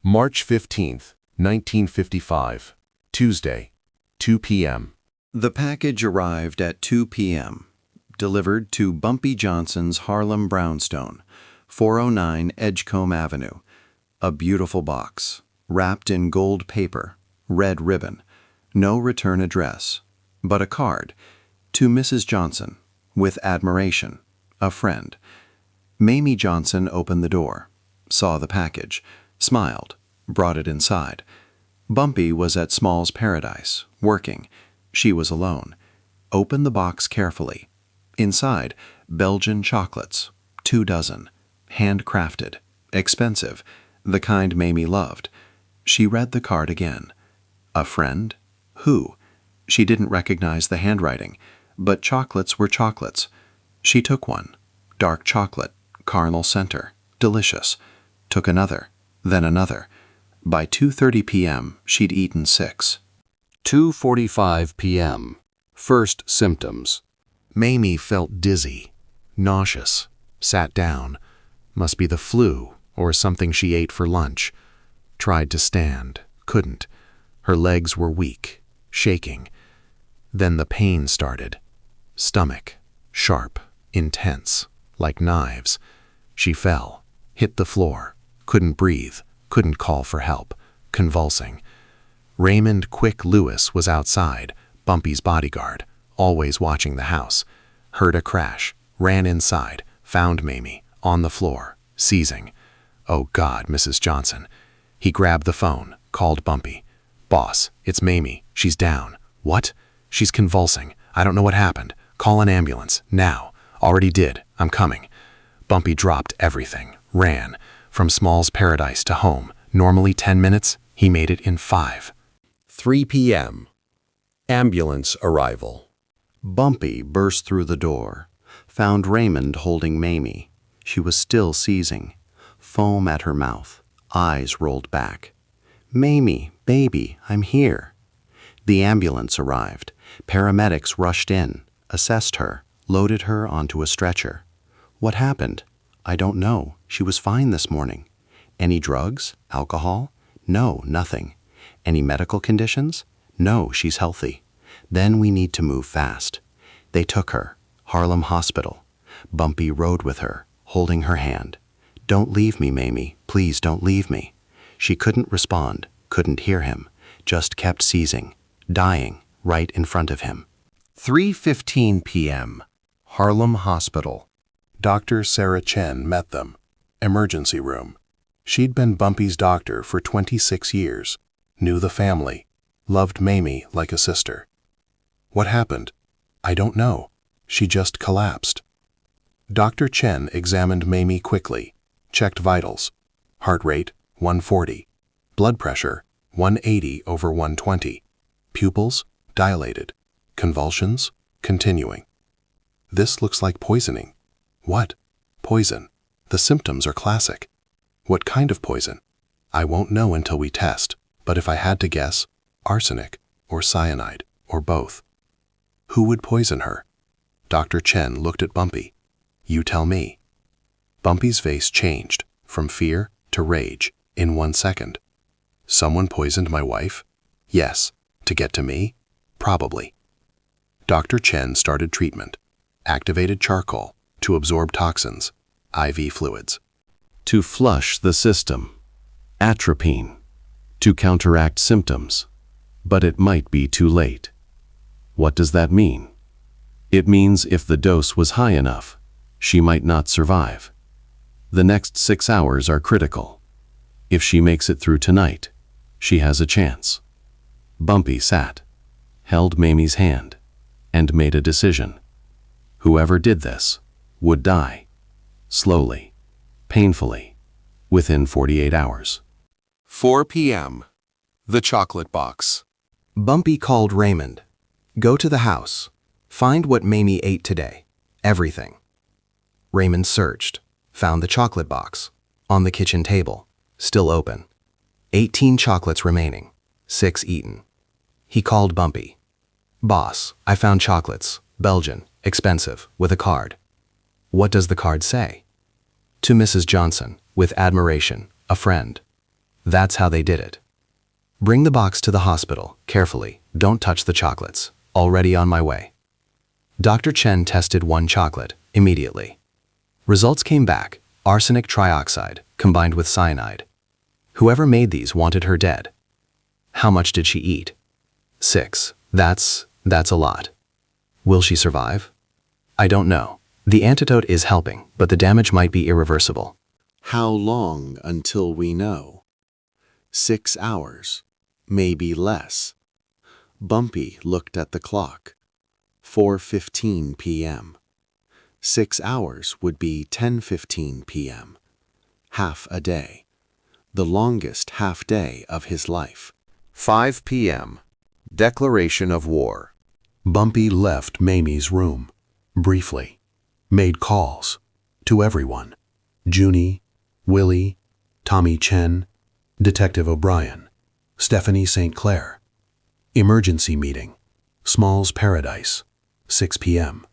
March 15th, 1955, Tuesday, 2 p.m. The package arrived at 2 p.m., delivered to Bumpy Johnson's Harlem brownstone, 409 Edgecombe Avenue. A beautiful box, wrapped in gold paper, red ribbon, no return address, but a card, to Mrs. Johnson, with admiration, a friend. Mayme Johnson opened the door, saw the package, smiled, brought it inside. Bumpy was at Small's Paradise, working. She was alone. Opened the box carefully. Inside, Belgian chocolates, 2 dozen, handcrafted, expensive, the kind Mayme loved. She read the card again. A friend? Who? She didn't recognize the handwriting, but chocolates were chocolates. She took one. Dark chocolate, caramel center, delicious. Took another, then another. By 2:30 p.m., she'd eaten 6. 2:45 p.m. First symptoms. Mayme felt dizzy, nauseous, sat down. Must be the flu or something she ate for lunch. Tried to stand, couldn't. Her legs were weak, shaking. Then the pain started. Stomach, sharp, intense, like knives. She fell, hit the floor, couldn't breathe, couldn't call for help, convulsing. Raymond Quick Lewis was outside, Bumpy's bodyguard, always watching the house. Heard a crash, ran inside, found Mayme, on the floor, seizing. Oh God, Mrs. Johnson. He grabbed the phone, called Bumpy. Boss, it's Mayme, she's down. What? She's convulsing. I don't know what happened. Call an ambulance, now. Already did, I'm coming. Bumpy dropped everything, ran. From Small's Paradise to home, normally 10 minutes, he made it in 5. 3 p.m. Ambulance arrival. Bumpy burst through the door, found Raymond holding Mayme. She was still seizing, foam at her mouth, eyes rolled back. Mayme, baby, I'm here. The ambulance arrived. Paramedics rushed in, assessed her, loaded her onto a stretcher. What happened? I don't know. She was fine this morning. Any drugs? Alcohol? No, nothing. Any medical conditions? No, she's healthy. Then we need to move fast. They took her. Harlem Hospital. Bumpy rode with her, holding her hand. Don't leave me, Mayme. Please don't leave me. She couldn't respond, couldn't hear him, just kept seizing, dying right in front of him. 3:15 p.m. Harlem Hospital. Dr. Sarah Chen met them. Emergency room. She'd been Bumpy's doctor for 26 years, knew the family, loved Mayme like a sister. What happened? I don't know. She just collapsed. Dr. Chen examined Mayme quickly, checked vitals. Heart rate, 140. Blood pressure, 180/120. Pupils, dilated. Convulsions, continuing. This looks like poisoning. What? Poison. The symptoms are classic. What kind of poison? I won't know until we test, but if I had to guess, arsenic or cyanide or both. Who would poison her? Dr. Chen looked at Bumpy. You tell me. Bumpy's face changed from fear to rage in 1 second. Someone poisoned my wife? Yes. To get to me? Probably. Dr. Chen started treatment. Activated charcoal to absorb toxins, IV fluids. To flush the system. Atropine. To counteract symptoms. But it might be too late. What does that mean? It means if the dose was high enough, she might not survive. The next 6 hours are critical. If she makes it through tonight, she has a chance. Bumpy sat, held Mayme's hand, and made a decision. Whoever did this would die. Slowly, painfully, within 48 hours. 4 p.m. The chocolate box. Bumpy called Raymond. Go to the house. Find what Mayme ate today. Everything. Raymond searched, found the chocolate box, on the kitchen table, still open. 18 chocolates remaining, 6 eaten. He called Bumpy. Boss, I found chocolates, Belgian, expensive, with a card. What does the card say? To Mrs. Johnson, with admiration, a friend. That's how they did it. Bring the box to the hospital, carefully. Don't touch the chocolates. Already on my way. Dr. Chen tested one chocolate, immediately. Results came back, arsenic trioxide, combined with cyanide. Whoever made these wanted her dead. How much did she eat? 6. That's a lot. Will she survive? I don't know. The antidote is helping, but the damage might be irreversible. How long until we know? 6 hours, maybe less. Bumpy looked at the clock. 4:15 p.m. 6 hours would be 10:15 p.m. Half a day. The longest half day of his life. 5 p.m. Declaration of war. Bumpy left Mayme's room, briefly, made calls to everyone. Junie, Willie, Tommy Chen, Detective O'Brien, Stephanie St. Clair. Emergency meeting, Small's Paradise, 6 p.m.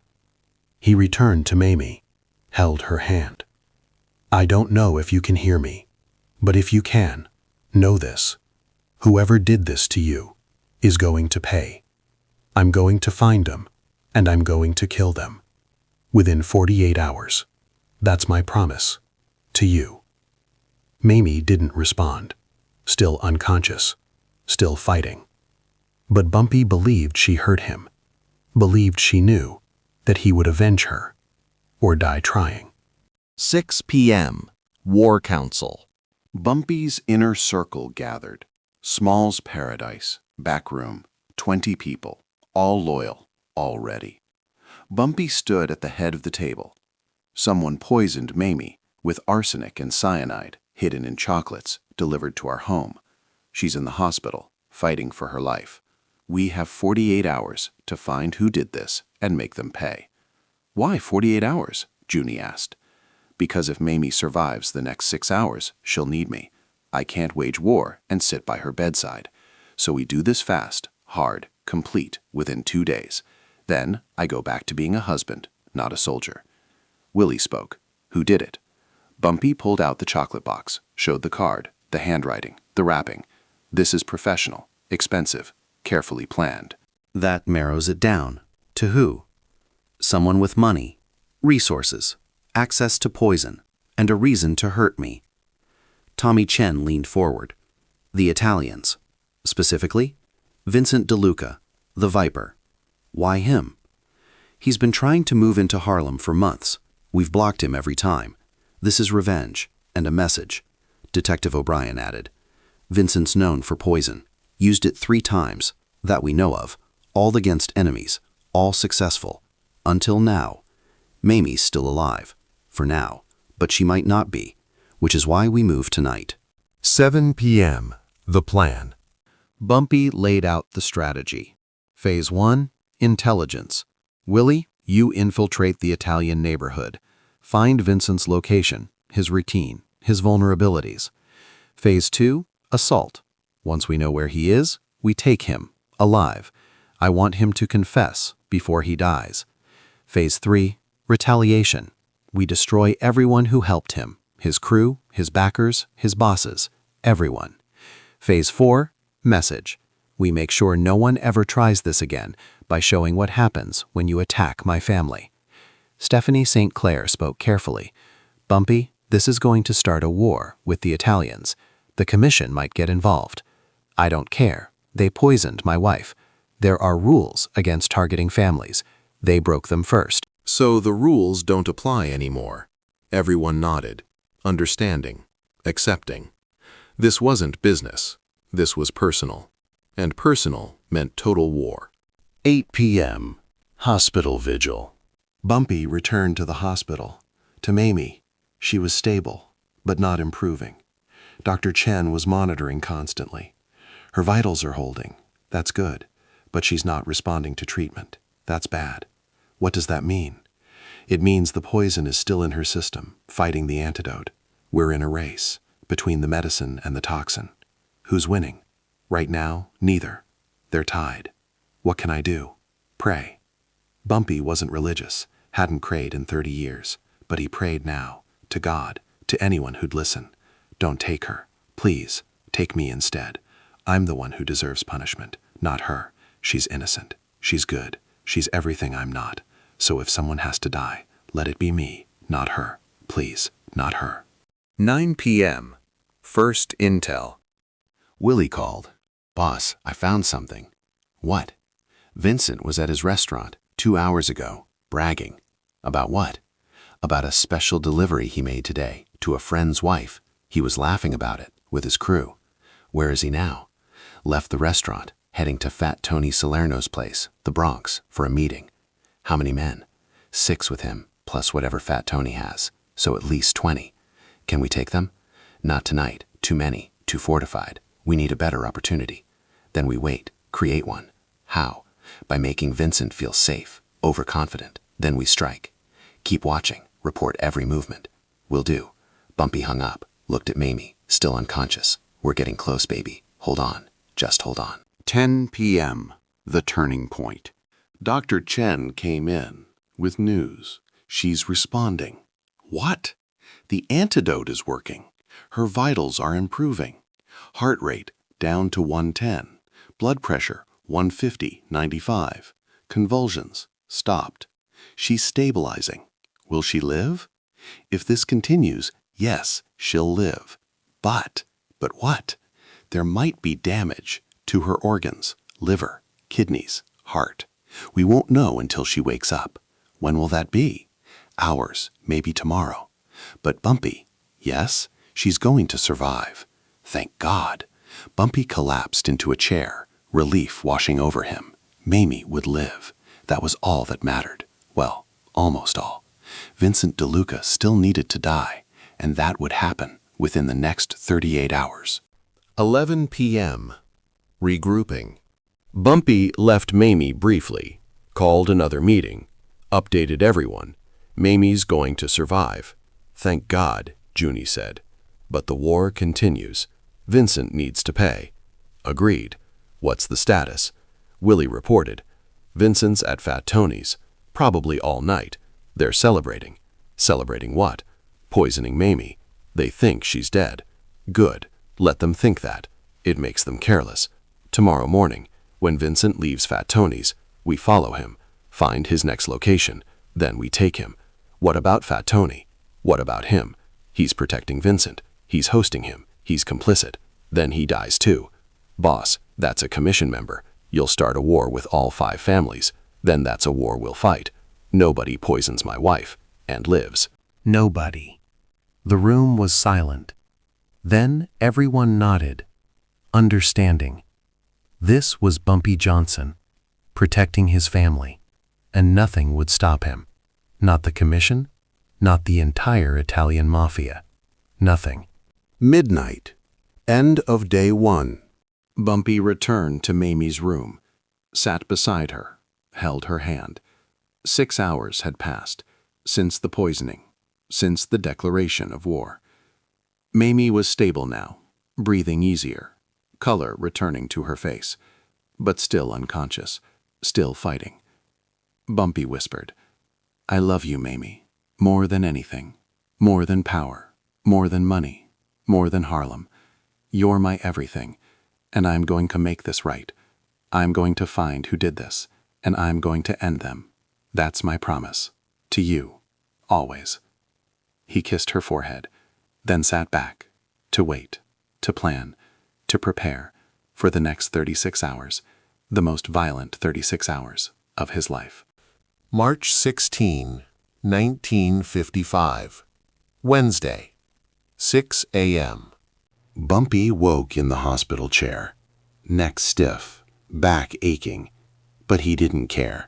He returned to Mayme, held her hand. I don't know if you can hear me, but if you can, know this. Whoever did this to you is going to pay. I'm going to find them, and I'm going to kill them. Within 48 hours. That's my promise. To you. Mayme didn't respond. Still unconscious. Still fighting. But Bumpy believed she hurt him. Believed she knew that he would avenge her. Or die trying. 6 p.m. War Council. Bumpy's inner circle gathered. Small's Paradise, back room, 20 people, all loyal, all ready. Bumpy stood at the head of the table. Someone poisoned Mayme with arsenic and cyanide hidden in chocolates delivered to our home. She's in the hospital, fighting for her life. We have 48 hours to find who did this and make them pay. Why 48 hours? Junie asked. Because if Mayme survives the next 6 hours, she'll need me. I can't wage war and sit by her bedside. So we do this fast, hard, complete, within 2 days. Then I go back to being a husband, not a soldier. Willie spoke. Who did it? Bumpy pulled out the chocolate box, showed the card, the handwriting, the wrapping. This is professional, expensive, carefully planned. That narrows it down. To who? Someone with money, resources, access to poison, and a reason to hurt me. Tommy Chen leaned forward. The Italians. Specifically, Vincent DeLuca, the Viper. Why him? He's been trying to move into Harlem for months. We've blocked him every time. This is revenge, and a message, Detective O'Brien added. Vincent's known for poison. Used it 3 times, that we know of, all against enemies, all successful. Until now. Mayme's still alive, for now, but she might not be, which is why we move tonight. 7 p.m. The plan. Bumpy laid out the strategy. Phase 1, intelligence. Willie, you infiltrate the Italian neighborhood. Find Vincent's location, his routine, his vulnerabilities. Phase 2, assault. Once we know where he is, we take him, alive. I want him to confess before he dies. Phase 3, retaliation. We destroy everyone who helped him, his crew, his backers, his bosses, everyone. Phase 4, message. We make sure no one ever tries this again by showing what happens when you attack my family. Stephanie St. Clair spoke carefully. Bumpy, this is going to start a war with the Italians. The commission might get involved. I don't care. They poisoned my wife. There are rules against targeting families. They broke them first. So the rules don't apply anymore. Everyone nodded, understanding, accepting. This wasn't business. This was personal. And personal meant total war. 8 p.m. Hospital vigil. Bumpy returned to the hospital. To Mayme, she was stable, but not improving. Dr. Chen was monitoring constantly. Her vitals are holding. That's good. But she's not responding to treatment. That's bad. What does that mean? It means the poison is still in her system, fighting the antidote. We're in a race, between the medicine and the toxin. Who's winning? Right now, neither. They're tied. What can I do? Pray. Bumpy wasn't religious, hadn't prayed in 30 years, but he prayed now, to God, to anyone who'd listen. Don't take her. Please, Take me instead. I'm the one who deserves punishment, not her. She's innocent. She's good. She's everything I'm not. So if someone has to die, let it be me, not her. Please, not her. 9 p.m. First intel. Willie called. "Boss, I found something." "What?" "Vincent was at his restaurant 2 hours ago, bragging." "About what?" "About a special delivery he made today to a friend's wife. He was laughing about it with his crew." "Where is he now?" "Left the restaurant, heading to Fat Tony Salerno's place, the Bronx, for a meeting." "How many men?" "6 with him, plus whatever Fat Tony has, so at least 20. "Can we take them?" "Not tonight. Too many, too fortified. We need a better opportunity." "Then we wait, create one." "How?" "By making Vincent feel safe, overconfident. Then we strike. Keep watching, report every movement." "Will do." Bumpy hung up, looked at Mayme, still unconscious. "We're getting close, baby. Hold on. Just hold on." 10 p.m. The turning point. Dr. Chen came in with news. She's responding. What? The antidote is working. Her vitals are improving. Heart rate down to 110. Blood pressure 150/95. Convulsions stopped. She's stabilizing. Will she live? If this continues, yes, she'll live. But what? There might be damage to her organs, liver, kidneys, heart. We won't know until she wakes up. When will that be? Hours, maybe tomorrow. But Bumpy, yes, she's going to survive. Thank God. Bumpy collapsed into a chair, relief washing over him. Mayme would live. That was all that mattered. Well, almost all. Vincent DeLuca still needed to die, and that would happen within the next 38 hours. 11 p.m. Regrouping. Bumpy left Mayme briefly, called another meeting, updated everyone. Mamie's going to survive. Thank God, Junie said. But the war continues. Vincent needs to pay. Agreed. What's the status? Willie reported. Vincent's at Fat Tony's, probably all night. They're celebrating. Celebrating what? Poisoning Mayme. They think she's dead. Good. Let them think that. It makes them careless. Tomorrow morning, when Vincent leaves Fat Tony's, we follow him, find his next location, then we take him. What about Fat Tony? What about him? He's protecting Vincent. He's hosting him. He's complicit. Then he dies too. Boss, that's a commission member. You'll start a war with all 5 families. Then that's a war we'll fight. Nobody poisons my wife and lives. Nobody. The room was silent. Then everyone nodded, understanding. This was Bumpy Johnson, protecting his family, and nothing would stop him. Not the commission, not the entire Italian Mafia. Nothing. Midnight. End of day 1. Bumpy returned to Mamie's room, sat beside her, held her hand. 6 hours had passed since the poisoning, since the declaration of war. Mayme was stable now, breathing easier, color returning to her face, but still unconscious, still fighting. Bumpy whispered, "I love you, Mayme, more than anything, more than power, more than money, more than Harlem. You're my everything, and I'm going to make this right. I'm going to find who did this, and I'm going to end them. That's my promise. To you. Always." He kissed her forehead, then sat back, to wait, to plan, to prepare for the next 36 hours, the most violent 36 hours of his life. March 16, 1955. Wednesday, 6 a.m. Bumpy woke in the hospital chair, neck stiff, back aching, but he didn't care.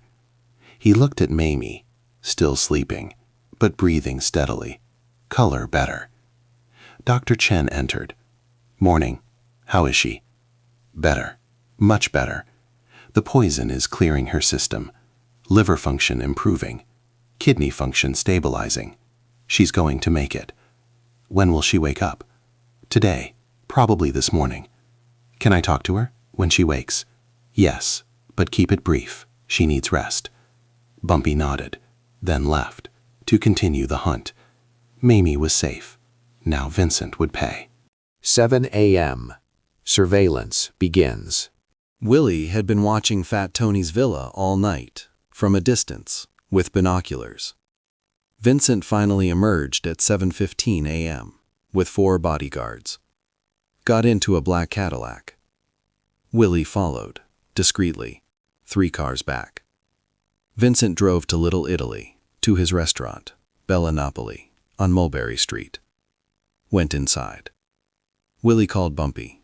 He looked at Mayme, still sleeping, but breathing steadily, color better. Dr. Chen entered. "Morning. How is she?" "Better. Much better. The poison is clearing her system. Liver function improving. Kidney function stabilizing. She's going to make it." "When will she wake up?" "Today. Probably this morning." "Can I talk to her when she wakes?" "Yes, but keep it brief. She needs rest." Bumpy nodded, then left, to continue the hunt. Mayme was safe. Now Vincent would pay. 7 a.m. Surveillance begins. Willie had been watching Fat Tony's villa all night, from a distance, with binoculars. Vincent finally emerged at 7:15 a.m., with 4 bodyguards. Got into a black Cadillac. Willie followed, discreetly, 3 cars back. Vincent drove to Little Italy, to his restaurant, Bella Napoli, on Mulberry Street. Went inside. Willie called Bumpy.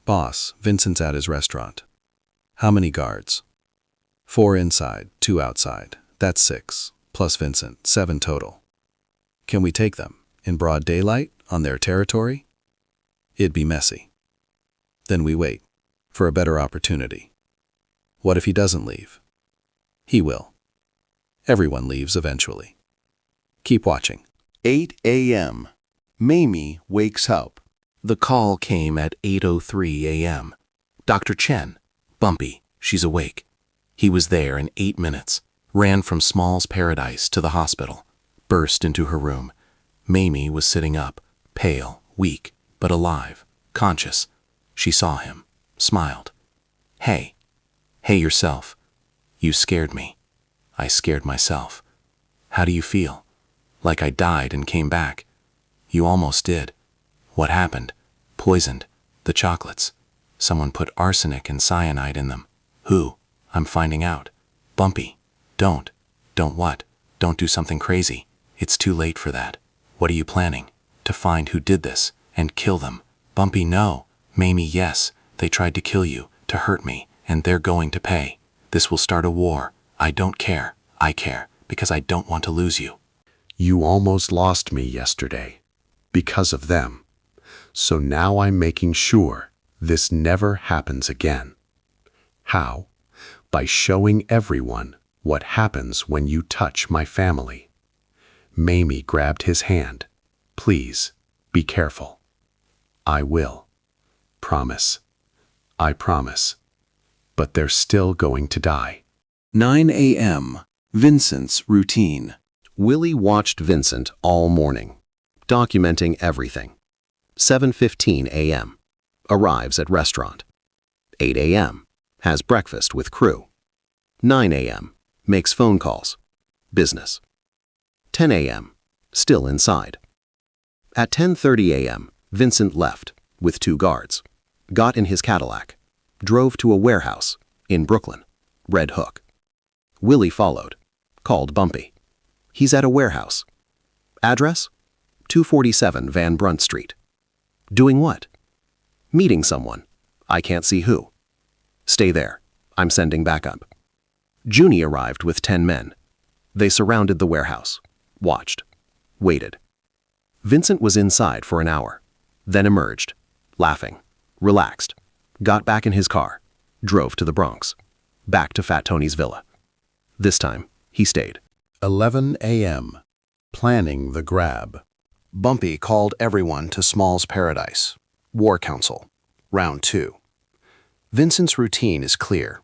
"Boss, Vincent's at his restaurant." "How many guards?" 4 inside, 2 outside. That's 6, plus Vincent, 7 total. "Can we take them, in broad daylight, on their territory?" "It'd be messy." "Then we wait, for a better opportunity." "What if he doesn't leave?" "He will. Everyone leaves eventually. Keep watching." 8 a.m. Mayme wakes up. The call came at 8:03 a.m. "Dr. Chen, Bumpy, she's awake." He was there in 8 minutes, ran from Small's Paradise to the hospital, burst into her room. Mayme was sitting up, pale, weak, but alive, conscious. She saw him, smiled. "Hey. Hey yourself. You scared me. I scared myself. How do you feel? Like I died and came back?" "You almost did. What happened?" "Poisoned. The chocolates. Someone put arsenic and cyanide in them." "Who?" "I'm finding out." "Bumpy, don't." "Don't what?" "Don't do something crazy. It's too late for that." "What are you planning?" "To find who did this, and kill them." "Bumpy, no." "Mayme, yes. They tried to kill you, to hurt me, and they're going to pay. This will start a war. I don't care. I care, because I don't want to lose you." You almost lost me yesterday, because of them. So now I'm making sure this never happens again. How? By showing everyone what happens when you touch my family. Mayme grabbed his hand. "Please, be careful." "I will. Promise. I promise. But they're still going to die." 9 a.m. Vincent's routine. Willie watched Vincent all morning, documenting everything. 7:15 a.m. Arrives at restaurant. 8 a.m. Has breakfast with crew. 9 a.m. Makes phone calls. Business. 10 a.m. Still inside. At 10:30 a.m., Vincent left with 2 guards. Got in his Cadillac. Drove to a warehouse in Brooklyn. Red Hook. Willie followed. Called Bumpy. He's at a warehouse. Address? 247 Van Brunt Street. Doing what? Meeting someone. I can't see who. Stay there. I'm sending backup. Junie arrived with 10 men. They surrounded the warehouse. Watched. Waited. Vincent was inside for an hour. Then emerged. Laughing. Relaxed. Got back in his car. Drove to the Bronx. Back to Fat Tony's villa. This time, he stayed. 11 a.m. Planning the grab. Bumpy called everyone to Small's Paradise. War Council. Round 2. Vincent's routine is clear.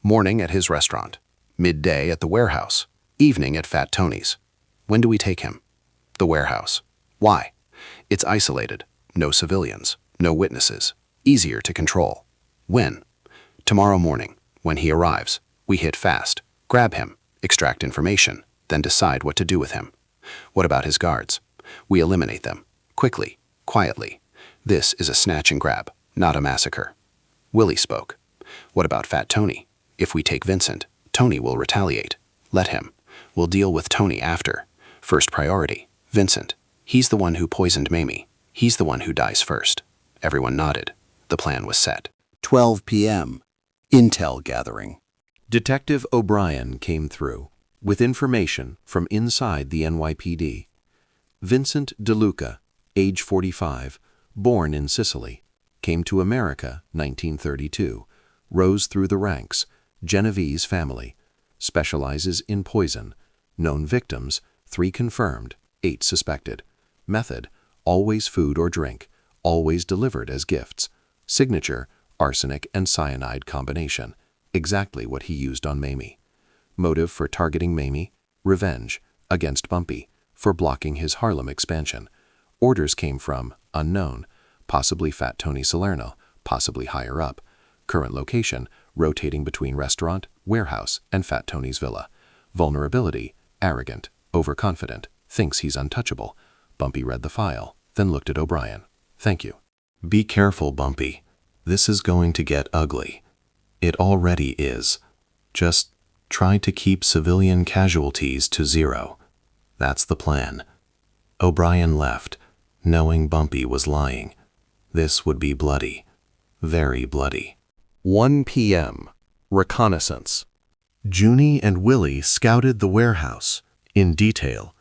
Morning at his restaurant. Midday at the warehouse. Evening at Fat Tony's. When do we take him? The warehouse. Why? It's isolated. No civilians. No witnesses. Easier to control. When? Tomorrow morning. When he arrives, we hit fast. Grab him. Extract information. Then decide what to do with him. What about his guards? We eliminate them. Quickly. Quietly. This is a snatch and grab, not a massacre. Willie spoke. What about Fat Tony? If we take Vincent, Tony will retaliate. Let him. We'll deal with Tony after. First priority, Vincent. He's the one who poisoned Mayme. He's the one who dies first. Everyone nodded. The plan was set. 12 p.m. Intel gathering. Detective O'Brien came through with information from inside the NYPD. Vincent DeLuca, age 45, born in Sicily, came to America 1932, rose through the ranks, Genovese family, specializes in poison, known victims, 3 confirmed, 8 suspected. Method, always food or drink, always delivered as gifts. Signature, arsenic and cyanide combination, exactly what he used on Mayme. Motive for targeting Mayme, revenge, against Bumpy, for blocking his Harlem expansion. Orders came from, unknown, possibly Fat Tony Salerno, possibly higher up. Current location, rotating between restaurant, warehouse, and Fat Tony's villa. Vulnerability, arrogant, overconfident, thinks he's untouchable. Bumpy read the file, then looked at O'Brien. Thank you. Be careful, Bumpy. This is going to get ugly. It already is. Just try to keep civilian casualties to 0. That's the plan. O'Brien left, knowing Bumpy was lying. This would be bloody. Very bloody. 1 p.m. Reconnaissance. Junie and Willie scouted the warehouse in detail.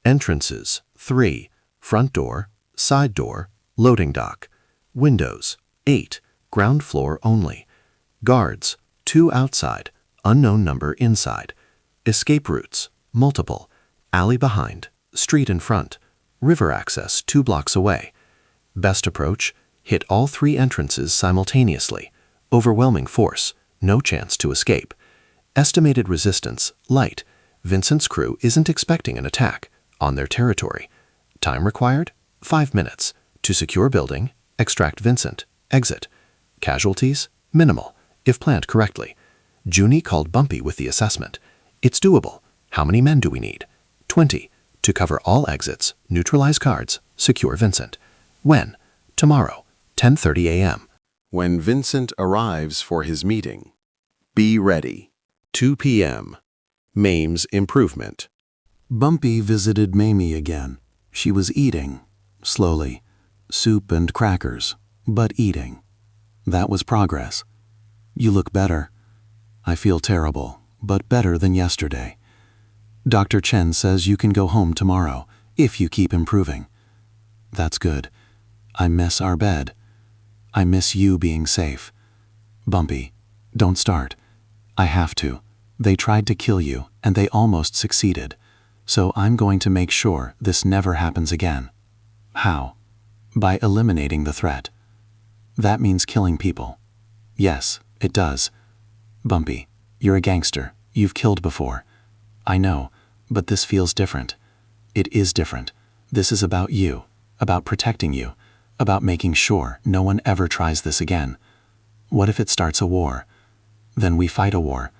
Entrances, 3. Front door, side door, loading dock. Windows, 8. Ground floor only. Guards, 2 outside, unknown number inside. Escape routes, multiple. Alley behind, street in front. River access 2 blocks away. Best approach, hit all 3 entrances simultaneously. Overwhelming force, no chance to escape. Estimated resistance, light. Vincent's crew isn't expecting an attack. On their territory. Time required, 5 minutes. To secure building, extract Vincent, exit. Casualties, minimal, if planned correctly. Junie called Bumpy with the assessment. It's doable. How many men do we need? 20. To cover all exits, neutralize guards, secure Vincent. When? Tomorrow, 10:30 a.m. When Vincent arrives for his meeting. Be ready. 2 p.m. Mayme's improvement. Bumpy visited Mayme again. She was eating, slowly, soup and crackers, but eating. That was progress. You look better. I feel terrible, but better than yesterday. Dr. Chen says you can go home tomorrow, if you keep improving. That's good. I miss our bed. I miss you being safe. Bumpy, don't start. I have to. They tried to kill you, and they almost succeeded. So I'm going to make sure this never happens again. How? By eliminating the threat. That means killing people. Yes, it does. Bumpy, you're a gangster. You've killed before. I know, but this feels different. It is different. This is about you, about protecting you, about making sure no one ever tries this again. What if it starts a war? Then we fight a war.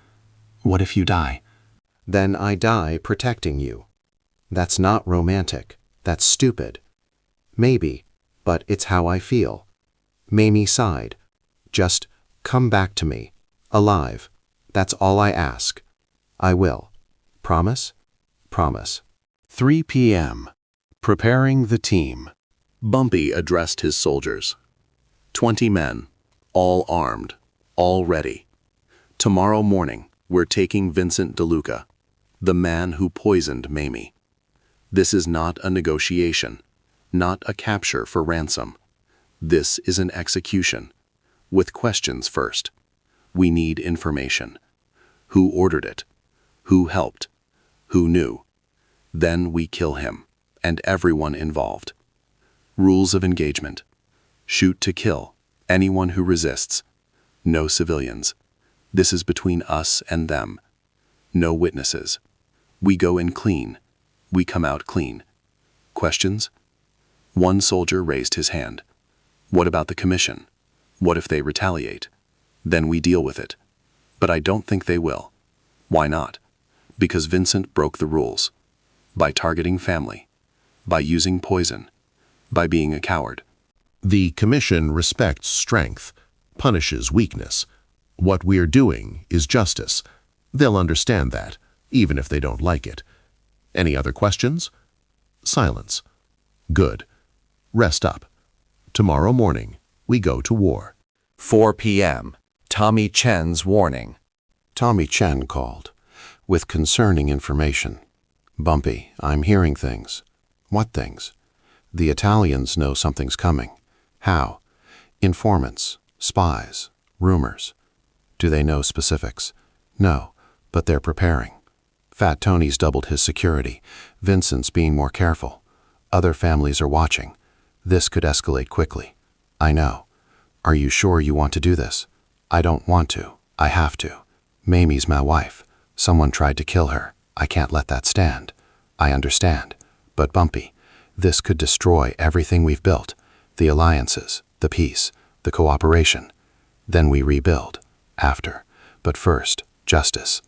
What if you die? Then I die protecting you. That's not romantic. That's stupid. Maybe, but it's how I feel. Mayme sighed. Just come back to me, alive. That's all I ask. I will. Promise? Promise. 3 p.m. Preparing the team. Bumpy addressed his soldiers. 20 men, all armed, all ready. Tomorrow morning, we're taking Vincent DeLuca, the man who poisoned Mayme. This is not a negotiation, not a capture for ransom. This is an execution, with questions first. We need information. Who ordered it? Who helped? Who knew? Then we kill him, and everyone involved. Rules of engagement. Shoot to kill, anyone who resists. No civilians. This is between us and them. No witnesses. We go in clean. We come out clean. Questions? One soldier raised his hand. What about the commission? What if they retaliate? Then we deal with it. But I don't think they will. Why not? Because Vincent broke the rules. By targeting family. By using poison. By being a coward. The Commission respects strength, punishes weakness. What we're doing is justice. They'll understand that, even if they don't like it. Any other questions? Silence. Good. Rest up. Tomorrow morning, we go to war. 4 p.m. Tommy Chen's warning. Tommy Chen called, with concerning information. Bumpy, I'm hearing things. What things? The Italians know something's coming. How? Informants, spies, rumors. Do they know specifics? No, but they're preparing. Fat Tony's doubled his security. Vincent's being more careful. Other families are watching. This could escalate quickly. I know. Are you sure you want to do this? I don't want to. I have to. Mayme's my wife. Someone tried to kill her. I can't let that stand. I understand. But Bumpy, this could destroy everything we've built. The alliances, the peace. the cooperation. Then we rebuild. After. But first, justice.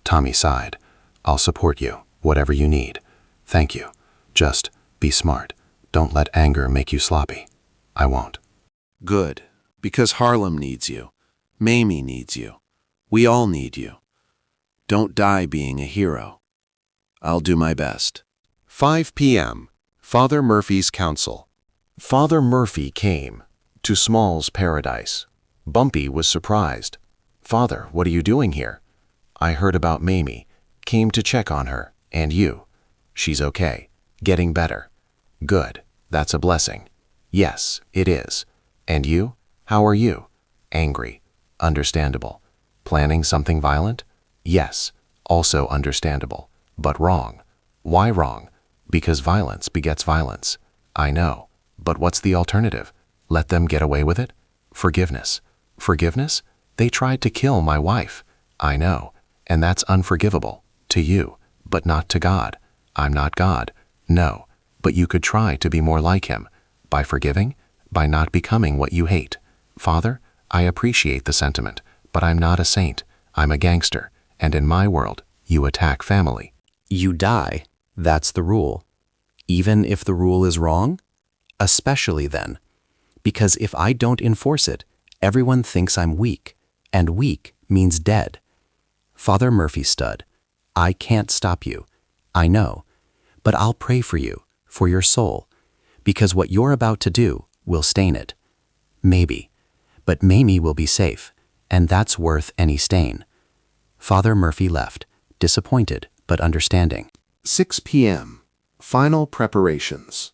Tommy sighed. I'll support you, whatever you need. Thank you. Just be smart. Don't let anger make you sloppy. I won't. Good, because Harlem needs you. Mayme needs you. We all need you. Don't die being a hero. I'll do my best. 5 p.m. Father Murphy's counsel. Father Murphy came to Small's paradise. Bumpy was surprised. Father, what are you doing here? I heard about Mayme. Came to check on her. And you. She's okay. Getting better. Good. That's a blessing. Yes, it is. And you? How are you? Angry. Understandable. Planning something violent? Yes. Also understandable. But wrong. Why wrong? Because violence begets violence. I know. But what's the alternative? Let them get away with it? Forgiveness. Forgiveness? They tried to kill my wife. I know. And that's unforgivable. To you. But not to God. I'm not God. No. But you could try to be more like him. By forgiving? By not becoming what you hate. Father, I appreciate the sentiment, but I'm not a saint. I'm a gangster. And in my world, you attack family. You die. That's the rule. Even if the rule is wrong? Especially then. Because if I don't enforce it, everyone thinks I'm weak. And weak means dead. Father Murphy stood. I can't stop you. I know. But I'll pray for you, for your soul. Because what you're about to do will stain it. Maybe. But Mayme will be safe. And that's worth any stain. Father Murphy left, disappointed but understanding. 6 p.m. Final preparations.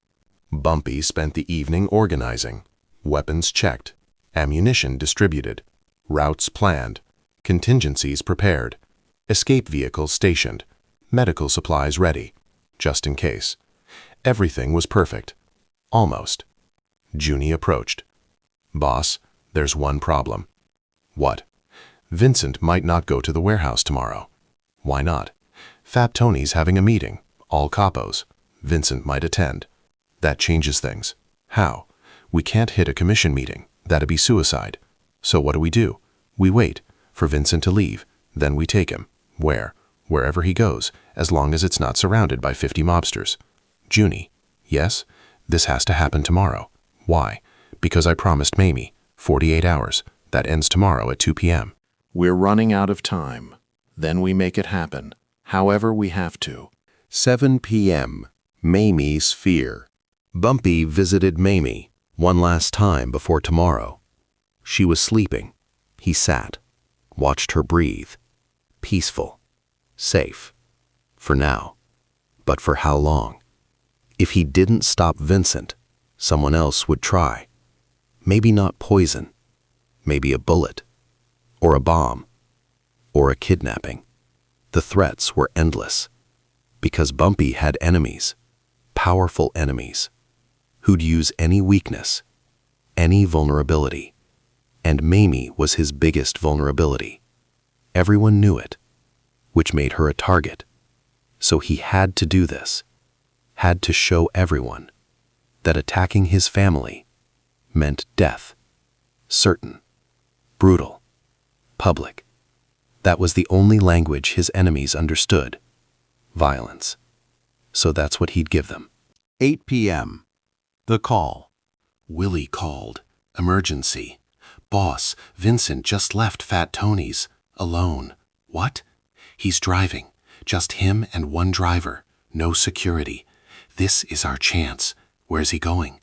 Bumpy spent the evening organizing. Weapons checked. Ammunition distributed. Routes planned. Contingencies prepared. Escape vehicles stationed. Medical supplies ready. Just in case. Everything was perfect. Almost. Junie approached. Boss, there's one problem. What? Vincent might not go to the warehouse tomorrow. Why not? Fat Tony's having a meeting. All capos. Vincent might attend. That changes things. How? We can't hit a commission meeting. That'd be suicide. So what do? We wait for Vincent to leave. Then we take him. Where? Wherever he goes, as long as it's not surrounded by 50 mobsters. Junie. Yes? This has to happen tomorrow. Why? Because I promised Mayme. 48 hours. That ends tomorrow at 2 p.m. We're running out of time. Then we make it happen. However we have to. 7 p.m. Mayme's fear. Bumpy visited Mayme one last time before tomorrow. She was sleeping. He sat, watched her breathe. Peaceful. Safe. For now. But for how long? If he didn't stop Vincent, someone else would try. Maybe not poison. Maybe a bullet. Or a bomb. Or a kidnapping. The threats were endless. Because Bumpy had enemies. Powerful enemies. Who'd use any weakness. Any vulnerability. And Mayme was his biggest vulnerability. Everyone knew it. Which made her a target. So he had to do this. Had to show everyone that attacking his family meant death. Certain. Brutal. Public. That was the only language his enemies understood. Violence. So that's what he'd give them. 8 p.m. The call. Willie called. Emergency. Boss, Vincent just left Fat Tony's. Alone. What? He's driving. Just him and one driver. No security. This is our chance. Where's he going?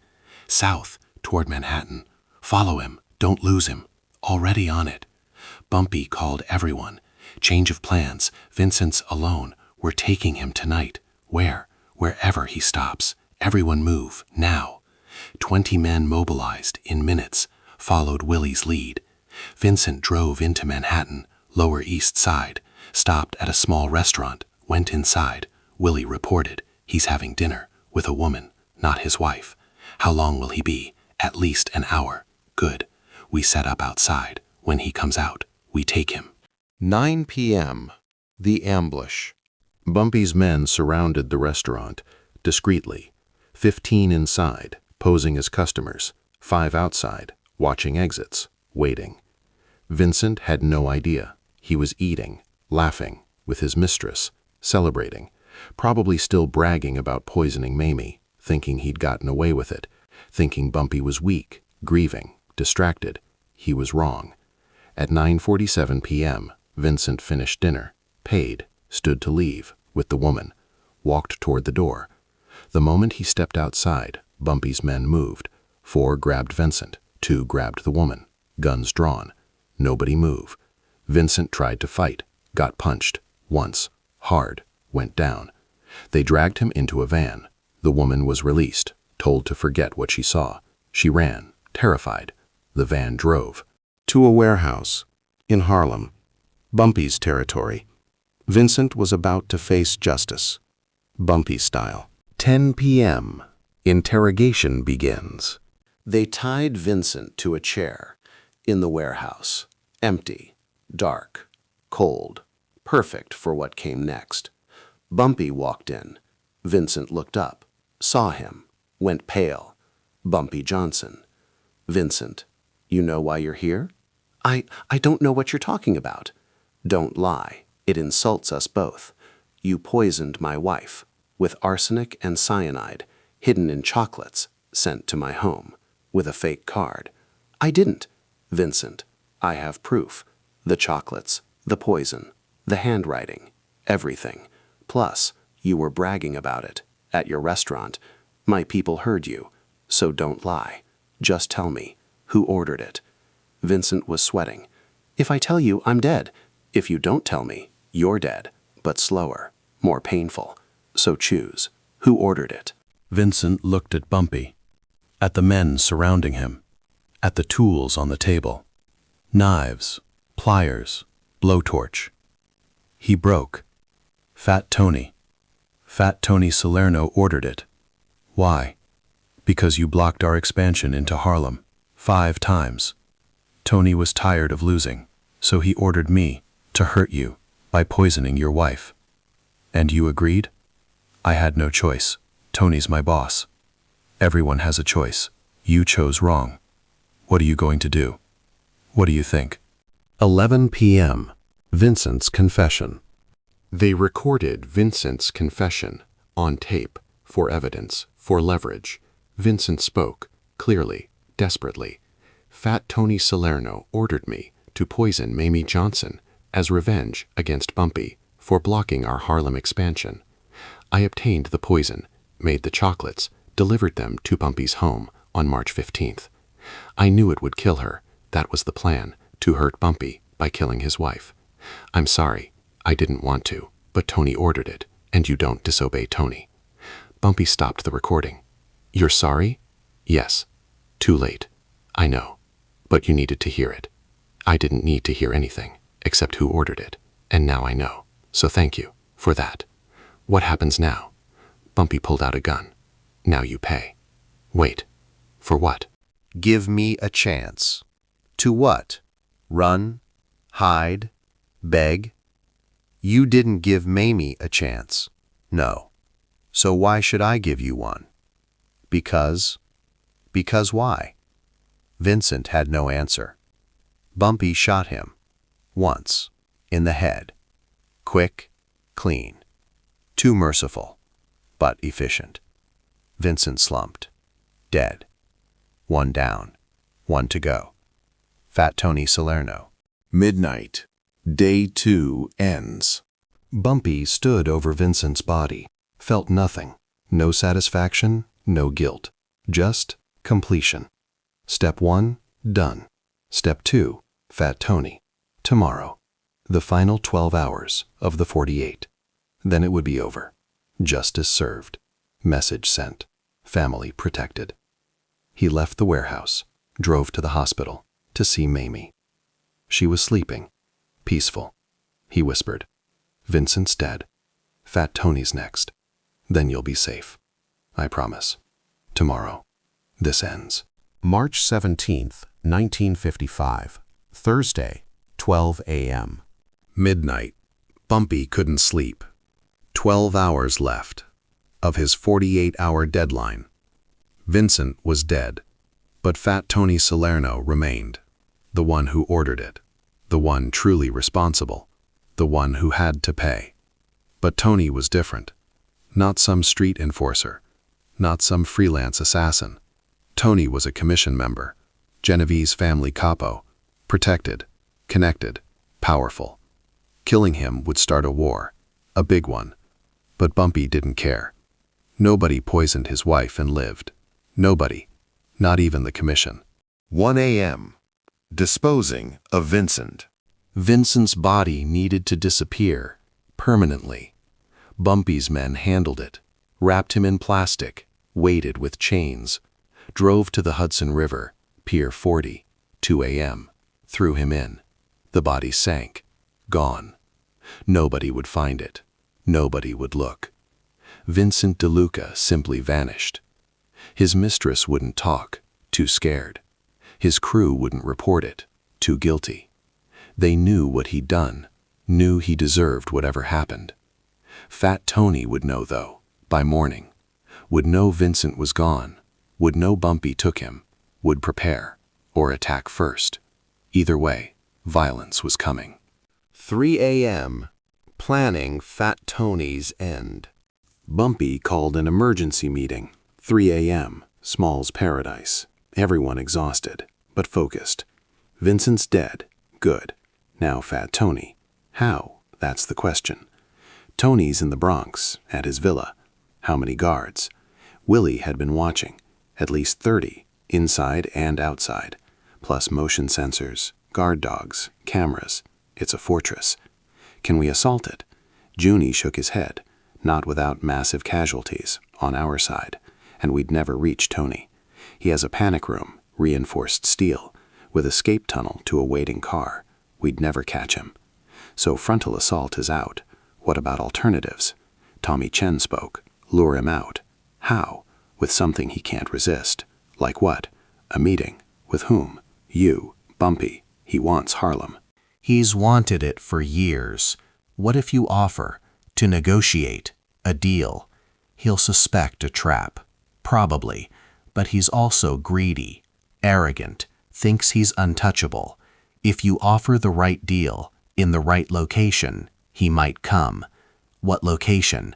South, toward Manhattan. Follow him. Don't lose him. Already on it. Bumpy called everyone. Change of plans. Vincent's alone. We're taking him tonight. Where? Wherever he stops. Everyone move. Now. 20 men mobilized in minutes. Followed Willie's lead. Vincent drove into Manhattan, Lower East Side. Stopped at a small restaurant. Went inside. Willie reported. He's having dinner with a woman, not his wife. How long will he be? At least an hour. Good. We set up outside. When he comes out, we take him. 9 p.m. The ambush. Bumpy's men surrounded the restaurant, discreetly. 15 inside, posing as customers. 5 outside, watching exits, waiting. Vincent had no idea. He was eating, laughing, with his mistress, celebrating, probably still bragging about poisoning Mayme, thinking he'd gotten away with it, thinking Bumpy was weak, grieving, distracted. He was wrong. At 9:47 p.m., Vincent finished dinner, paid, stood to leave, with the woman, walked toward the door. The moment he stepped outside, Bumpy's men moved. 4 grabbed Vincent, 2 grabbed the woman, guns drawn. Nobody move. Vincent tried to fight, got punched, once, hard, went down. They dragged him into a van. The woman was released, told to forget what she saw. She ran, terrified. The van drove. To a warehouse, in Harlem, Bumpy's territory. Vincent was about to face justice, Bumpy style. 10 p.m. Interrogation begins. They tied Vincent to a chair in the warehouse. Empty, dark, cold, perfect for what came next. Bumpy walked in. Vincent looked up, saw him, went pale. Bumpy Johnson. Vincent, you know why you're here? I don't know what you're talking about. Don't lie. It insults us both. You poisoned my wife with arsenic and cyanide hidden in chocolates sent to my home with a fake card. I didn't. Vincent, I have proof. The chocolates, the poison, the handwriting, everything. Plus, you were bragging about it at your restaurant. My people heard you, so don't lie. Just tell me, who ordered it? Vincent was sweating. If I tell you, I'm dead. If you don't tell me, you're dead, but slower, more painful. So choose. Who ordered it? Vincent looked at Bumpy, at the men surrounding him, at the tools on the table. Knives, pliers, blowtorch. He broke. Fat Tony Salerno ordered it. Why? Because you blocked our expansion into Harlem 5 times. Tony was tired of losing, so he ordered me to hurt you by poisoning your wife. And you agreed? I had no choice. Tony's my boss. Everyone has a choice. You chose wrong. What are you going to do? What do you think? 11 p.m. Vincent's confession. They recorded Vincent's confession on tape for evidence, for leverage. Vincent spoke, clearly, desperately. Fat Tony Salerno ordered me to poison Mayme Johnson as revenge against Bumpy for blocking our Harlem expansion. I obtained the poison, made the chocolates, delivered them to Bumpy's home on March 15th. I knew it would kill her. That was the plan, to hurt Bumpy by killing his wife. I'm sorry. I didn't want to, but Tony ordered it, and you don't disobey Tony. Bumpy stopped the recording. You're sorry? Yes. Too late. I know. But you needed to hear it. I didn't need to hear anything, except who ordered it, and now I know. So thank you for that. What happens now? Bumpy pulled out a gun. Now you pay. Wait. For what? Give me a chance. To what? Run? Hide? Beg? You didn't give Mayme a chance. No. So why should I give you one? Because? Because why? Vincent had no answer. Bumpy shot him. Once. In the head. Quick, clean. Too merciful, but efficient. Vincent slumped. Dead. 1 down. 1 to go. Fat Tony Salerno. Midnight. Day 2 ends. Bumpy stood over Vincent's body, felt nothing. No satisfaction, no guilt. Just completion. Step 1, done. Step 2, Fat Tony. Tomorrow. The final 12 hours of the 48. Then it would be over. Justice served. Message sent. Family protected. He left the warehouse, drove to the hospital to see Mayme. She was sleeping. Peaceful. He whispered, Vincent's dead. Fat Tony's next. Then you'll be safe. I promise. Tomorrow. This ends. March 17th, 1955, Thursday, 12 a.m. Midnight. Bumpy couldn't sleep. 12 hours left of his 48-hour deadline. Vincent was dead. But Fat Tony Salerno remained, the one who ordered it, the one truly responsible, the one who had to pay. But Tony was different. Not some street enforcer, not some freelance assassin. Tony was a commission member, Genevieve's family capo, protected, connected, powerful. Killing him would start a war, a big one. But Bumpy didn't care. Nobody poisoned his wife and lived. Nobody, not even the commission. 1 a.m. Disposing of Vincent. Vincent's body needed to disappear, permanently. Bumpy's men handled it, wrapped him in plastic, weighted with chains, drove to the Hudson River, Pier 40, 2 a.m., threw him in. The body sank, gone. Nobody would find it. Nobody would look. Vincent DeLuca simply vanished. His mistress wouldn't talk, too scared. His crew wouldn't report it, too guilty. They knew what he'd done, knew he deserved whatever happened. Fat Tony would know, though, by morning. Would know Vincent was gone, would know Bumpy took him, would prepare, or attack first. Either way, violence was coming. 3 a.m. Planning Fat Tony's end. Bumpy called an emergency meeting. 3 a.m., Small's Paradise. Everyone exhausted, but focused. Vincent's dead. Good. Now Fat Tony. How? That's the question. Tony's in the Bronx, at his villa. How many guards? Willie had been watching. At least 30, inside and outside. Plus motion sensors, guard dogs, cameras. It's a fortress. Can we assault it? Junie shook his head. Not without massive casualties, on our side. And we'd never reach Tony. He has a panic room, reinforced steel, with escape tunnel to a waiting car. We'd never catch him. So frontal assault is out. What about alternatives? Tommy Chen spoke. Lure him out. How? With something he can't resist. Like what? A meeting. With whom? You, Bumpy. He wants Harlem. He's wanted it for years. What if you offer to negotiate a deal? He'll suspect a trap. Probably. But he's also greedy, arrogant, thinks he's untouchable. If you offer the right deal, in the right location, he might come. What location?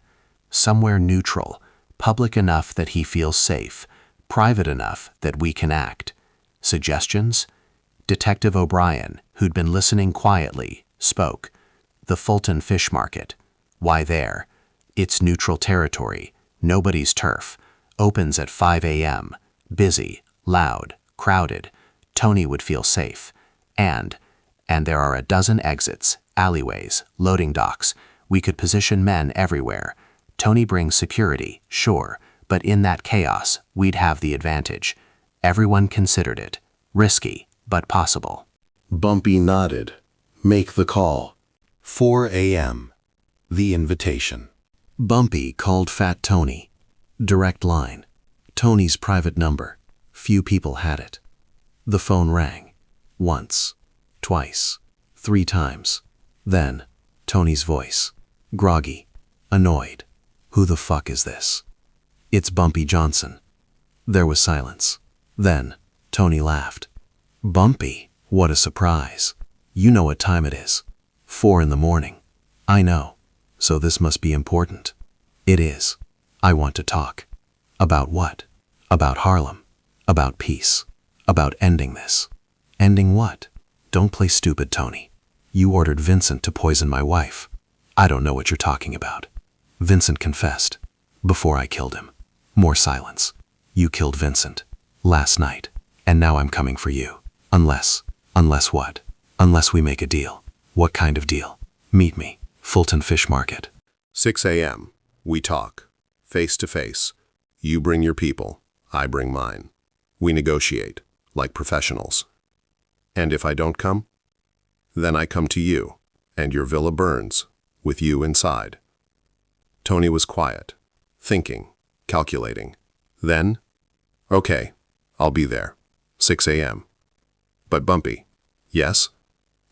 Somewhere neutral, public enough that he feels safe, private enough that we can act. Suggestions? Detective O'Brien, who'd been listening quietly, spoke. The Fulton Fish Market. Why there? It's neutral territory, nobody's turf. Opens at 5 a.m. Busy, loud, crowded. Tony would feel safe. And there are a dozen exits, alleyways, loading docks. We could position men everywhere. Tony brings security, sure, but in that chaos, we'd have the advantage. Everyone considered it. Risky, but possible. Bumpy nodded. Make the call. 4 a.m. The invitation. Bumpy called Fat Tony. Direct line. Tony's private number. Few people had it. The phone rang. Once. Twice. 3 times. Then, Tony's voice. Groggy. Annoyed. Who the fuck is this? It's Bumpy Johnson. There was silence. Then, Tony laughed. Bumpy, what a surprise. You know what time it is. 4 in the morning. I know. So this must be important. It is. I want to talk. About what? About Harlem. About peace. About ending this. Ending what? Don't play stupid, Tony. You ordered Vincent to poison my wife. I don't know what you're talking about. Vincent confessed. Before I killed him. More silence. You killed Vincent. Last night. And now I'm coming for you. Unless what? Unless we make a deal. What kind of deal? Meet me. Fulton Fish Market. 6 a.m. We talk. Face to face. You bring your people. I bring mine. We negotiate, like professionals. And if I don't come? Then I come to you, and your villa burns, with you inside. Tony was quiet, thinking, calculating. Then, okay, I'll be there. 6 a.m. But Bumpy, yes?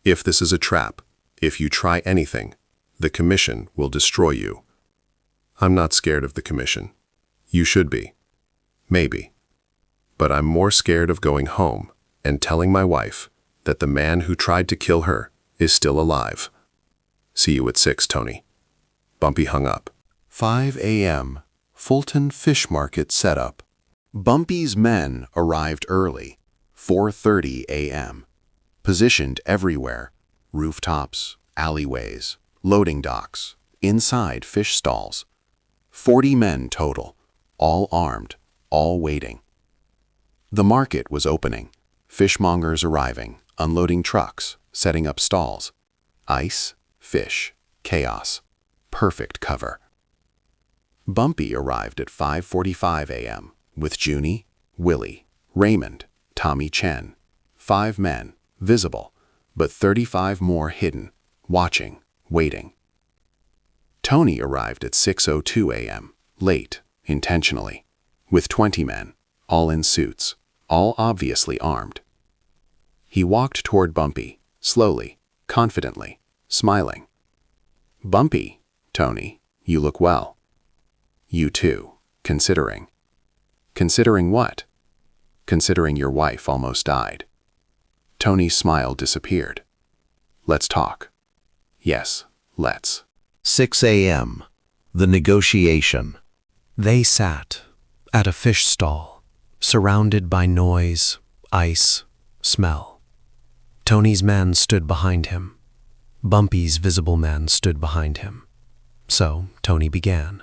If this is a trap, if you try anything, the commission will destroy you. I'm not scared of the commission. You should be. Maybe. But I'm more scared of going home and telling my wife that the man who tried to kill her is still alive. See you at 6, Tony. Bumpy hung up. 5 a.m. Fulton Fish Market setup. Bumpy's men arrived early, 4:30 a.m. Positioned everywhere, rooftops, alleyways, loading docks, inside fish stalls. 40 men total, all armed, all waiting. The market was opening, fishmongers arriving, unloading trucks, setting up stalls. Ice, fish, chaos, perfect cover. Bumpy arrived at 5:45 a.m. with Junie, Willie, Raymond, Tommy Chen. 5 men, visible, but 35 more hidden, watching, waiting. Tony arrived at 6:02 a.m., late, intentionally, with 20 men, all in suits, all obviously armed. He walked toward Bumpy, slowly, confidently, smiling. "Bumpy, Tony, you look well." "You too, considering." "Considering what?" "Considering your wife almost died." Tony's smile disappeared. "Let's talk." "Yes, let's." 6 a.m. The negotiation. They sat at a fish stall, surrounded by noise, ice, smell. Tony's men stood behind him. Bumpy's visible men stood behind him. So Tony began.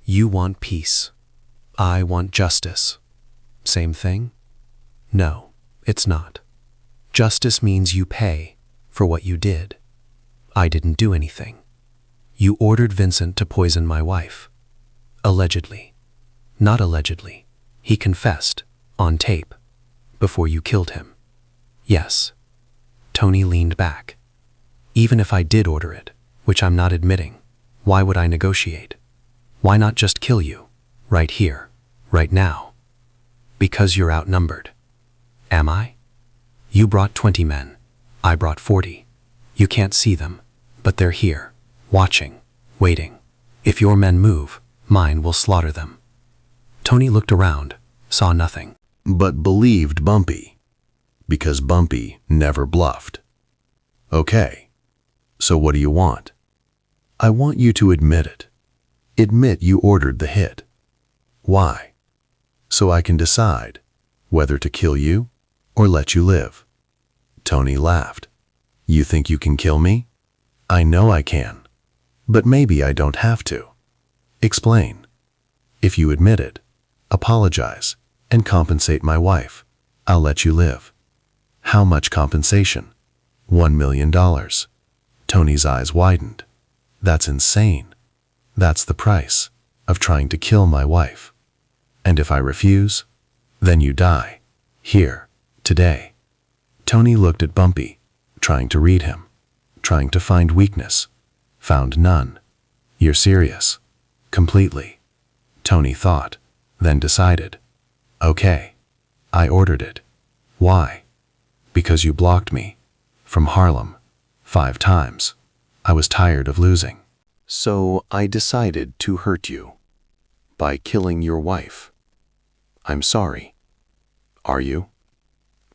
"You want peace. I want justice. Same thing? No, it's not. Justice means you pay for what you did. I didn't do anything. You ordered Vincent to poison my wife. Allegedly. Not allegedly. He confessed, on tape, before you killed him. Yes." Tony leaned back. "Even if I did order it, which I'm not admitting, why would I negotiate? Why not just kill you, right here, right now? Because you're outnumbered. Am I? You brought 20 men. I brought 40. You can't see them, but they're here, watching, waiting. If your men move, mine will slaughter them." Tony looked around, saw nothing. But believed Bumpy, because Bumpy never bluffed. "Okay, so what do you want?" "I want you to admit it. Admit you ordered the hit." "Why?" "So I can decide whether to kill you or let you live." Tony laughed. "You think you can kill me? I know I can, but maybe I don't have to. Explain. If you admit it, apologize, and compensate my wife, I'll let you live." "How much compensation?" $1 million. Tony's eyes widened. "That's insane. That's the price of trying to kill my wife. And if I refuse, then you die. Here, today." Tony looked at Bumpy, trying to read him, trying to find weakness. Found none. "You're serious?" "Completely." Tony thought, then decided. "Okay, I ordered it. Why?" "Because you blocked me. From Harlem. 5 times. I was tired of losing. So I decided to hurt you. By killing your wife. I'm sorry. Are you?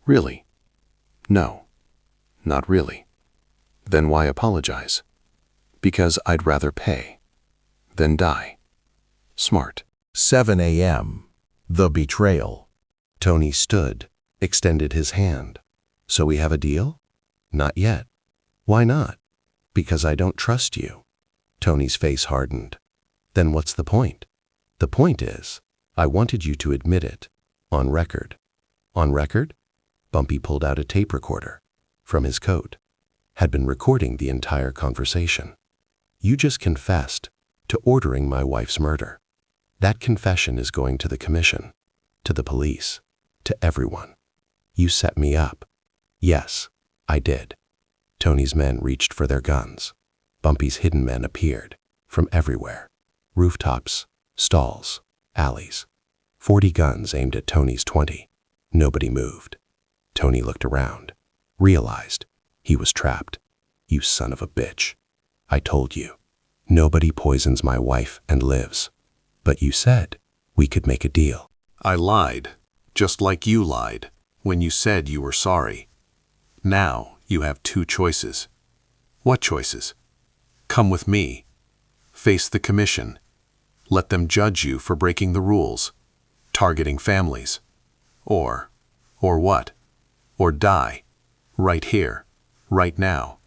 Really? No. Not really. Then why apologize? Because I'd rather pay than die. Smart. 7 a.m. The betrayal. Tony stood, extended his hand. "So we have a deal?" "Not yet." "Why not?" "Because I don't trust you." Tony's face hardened. "Then what's the point?" "The point is, I wanted you to admit it. On record." "On record?" Bumpy pulled out a tape recorder from his coat. Had been recording the entire conversation. "You just confessed to ordering my wife's murder. That confession is going to the commission, to the police, to everyone. You set me up." "Yes, I did." Tony's men reached for their guns. Bumpy's hidden men appeared, from everywhere. Rooftops, stalls, alleys. 40 guns aimed at Tony's 20. Nobody moved. Tony looked around, realized he was trapped. "You son of a bitch. I told you. Nobody poisons my wife and lives. But you said we could make a deal." I lied. Just like you lied when you said you were sorry. Now you have two choices. What choices? Come with me. Face the commission. Let them judge you for breaking the rules, targeting families. Or what? Or die. Right here. Right now.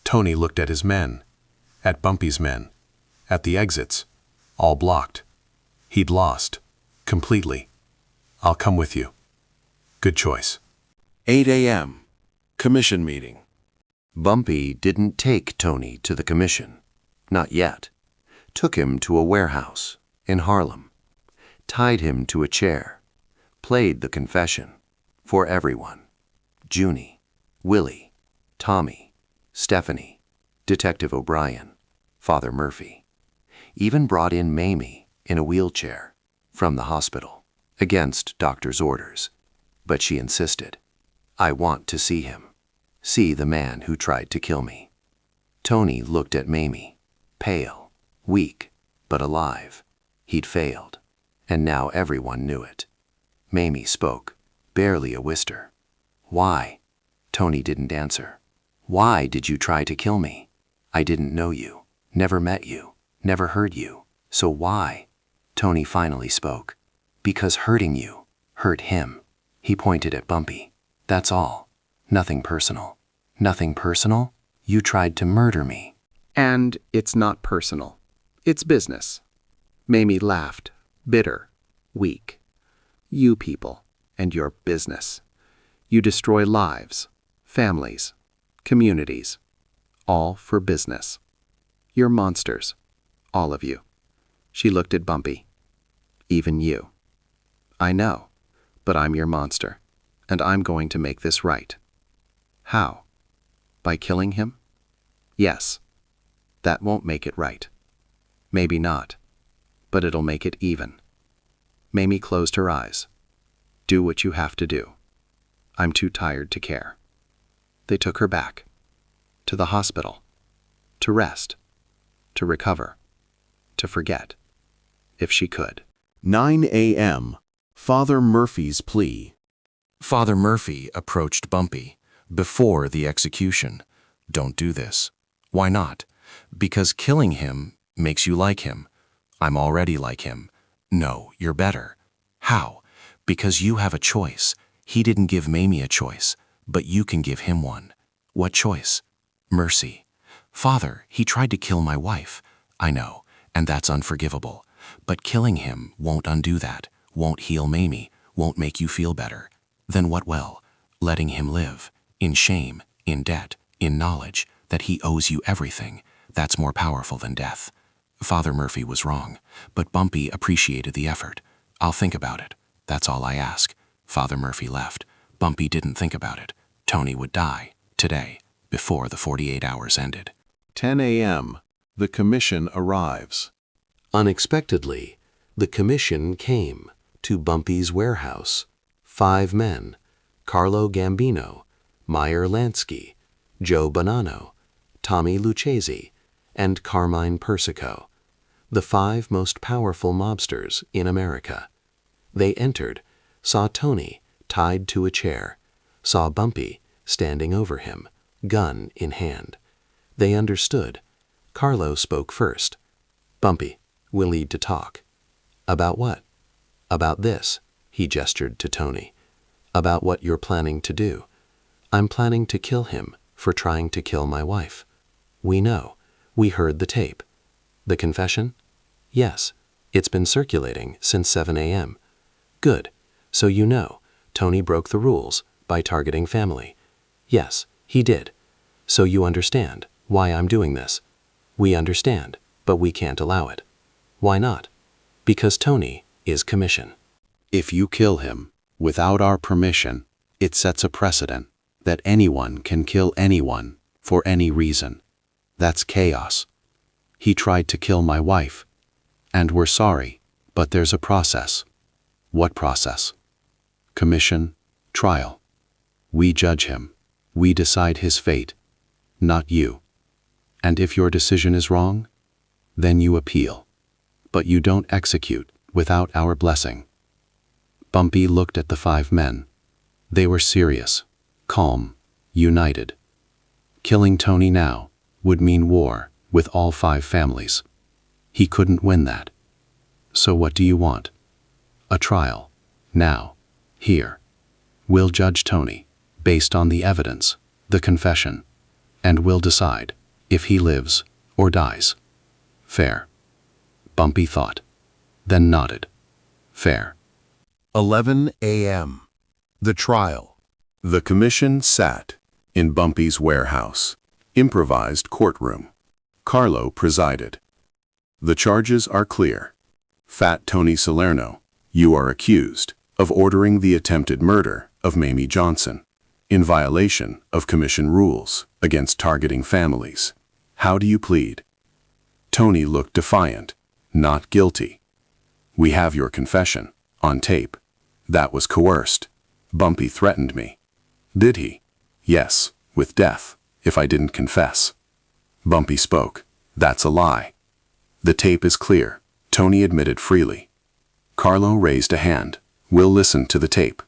Tony looked at his men. At Bumpy's men. At the exits. All blocked. He'd lost. Completely. I'll come with you. Good choice. 8 a.m. Commission meeting. Bumpy didn't take Tony to the commission. Not yet. Took him to a warehouse in Harlem. Tied him to a chair. Played the confession. For everyone. Junie, Willie, Tommy, Stephanie, Detective O'Brien, Father Murphy. Even brought in Mayme in a wheelchair from the hospital, against doctor's orders. But she insisted. I want to see him. See the man who tried to kill me. Tony looked at Mayme, pale, weak, but alive. He'd failed, and now everyone knew it. Mayme spoke, barely a whisper. Why? Tony didn't answer. Why did you try to kill me? I didn't know you, never met you, never heard you. So why? Tony finally spoke. Because hurting you hurt him. He pointed at Bumpy. That's all. Nothing personal. Nothing personal? You tried to murder me. And it's not personal. It's business. Mayme laughed, bitter, weak. You people and your business. You destroy lives, families, communities, all for business. You're monsters, all of you. She looked at Bumpy. Even you. I know, but I'm your monster, and I'm going to make this right. How? By killing him? Yes. That won't make it right. Maybe not, but it'll make it even. Mayme closed her eyes. Do what you have to do. I'm too tired to care. They took her back. To the hospital. To rest. To recover. To forget. If she could. 9 a.m. Father Murphy's plea. Father Murphy approached Bumpy before the execution. Don't do this. Why not? Because killing him makes you like him. I'm already like him. No, you're better. How? Because you have a choice. He didn't give Mayme a choice, but you can give him one. What choice? Mercy. Father, he tried to kill my wife. I know, and that's unforgivable. But killing him won't undo that, won't heal Mayme, won't make you feel better. Then what will? Letting him live, in shame, in debt, in knowledge that he owes you everything. That's more powerful than death. Father Murphy was wrong, but Bumpy appreciated the effort. I'll think about it. That's all I ask. Father Murphy left. Bumpy didn't think about it. Tony would die, today, before the 48 hours ended. 10 a.m. The commission arrives. Unexpectedly, the commission came to Bumpy's warehouse. 5 men, Carlo Gambino, Meyer Lansky, Joe Bonanno, Tommy Lucchese, and Carmine Persico, the 5 most powerful mobsters in America. They entered, saw Tony tied to a chair, saw Bumpy standing over him, gun in hand. They understood. Carlo spoke first. Bumpy, we'll need to talk. About what? About this, he gestured to Tony. About what you're planning to do. I'm planning to kill him for trying to kill my wife. We know. We heard the tape. The confession? Yes. It's been circulating since 7 a.m. Good. So you know, Tony broke the rules by targeting family. Yes, he did. So you understand why I'm doing this. We understand, but we can't allow it. Why not? Because Tony is commission. If you kill him without our permission, it sets a precedent that anyone can kill anyone for any reason. That's chaos. He tried to kill my wife. And we're sorry, but there's a process. What process? Commission, trial. We judge him. We decide his fate, not you. And if your decision is wrong, then you appeal. But you don't execute without our blessing. Bumpy looked at the 5 men. They were serious, calm, united. Killing Tony now would mean war with all 5 families. He couldn't win that. So what do you want? A trial. Now. Here. We'll judge Tony, based on the evidence, the confession, and we'll decide if he lives or dies. Fair. Bumpy thought, then nodded. Fair. 11 a.m. The trial. The commission sat in Bumpy's warehouse, improvised courtroom. Carlo presided. The charges are clear. Fat Tony Salerno, you are accused of ordering the attempted murder of Mayme Johnson, in violation of commission rules against targeting families. How do you plead? Tony looked defiant. Not guilty. We have your confession, on tape. That was coerced. Bumpy threatened me. Did he? Yes, with death, if I didn't confess. Bumpy spoke. That's a lie. The tape is clear. Tony admitted freely. Carlo raised a hand. We'll listen to the tape.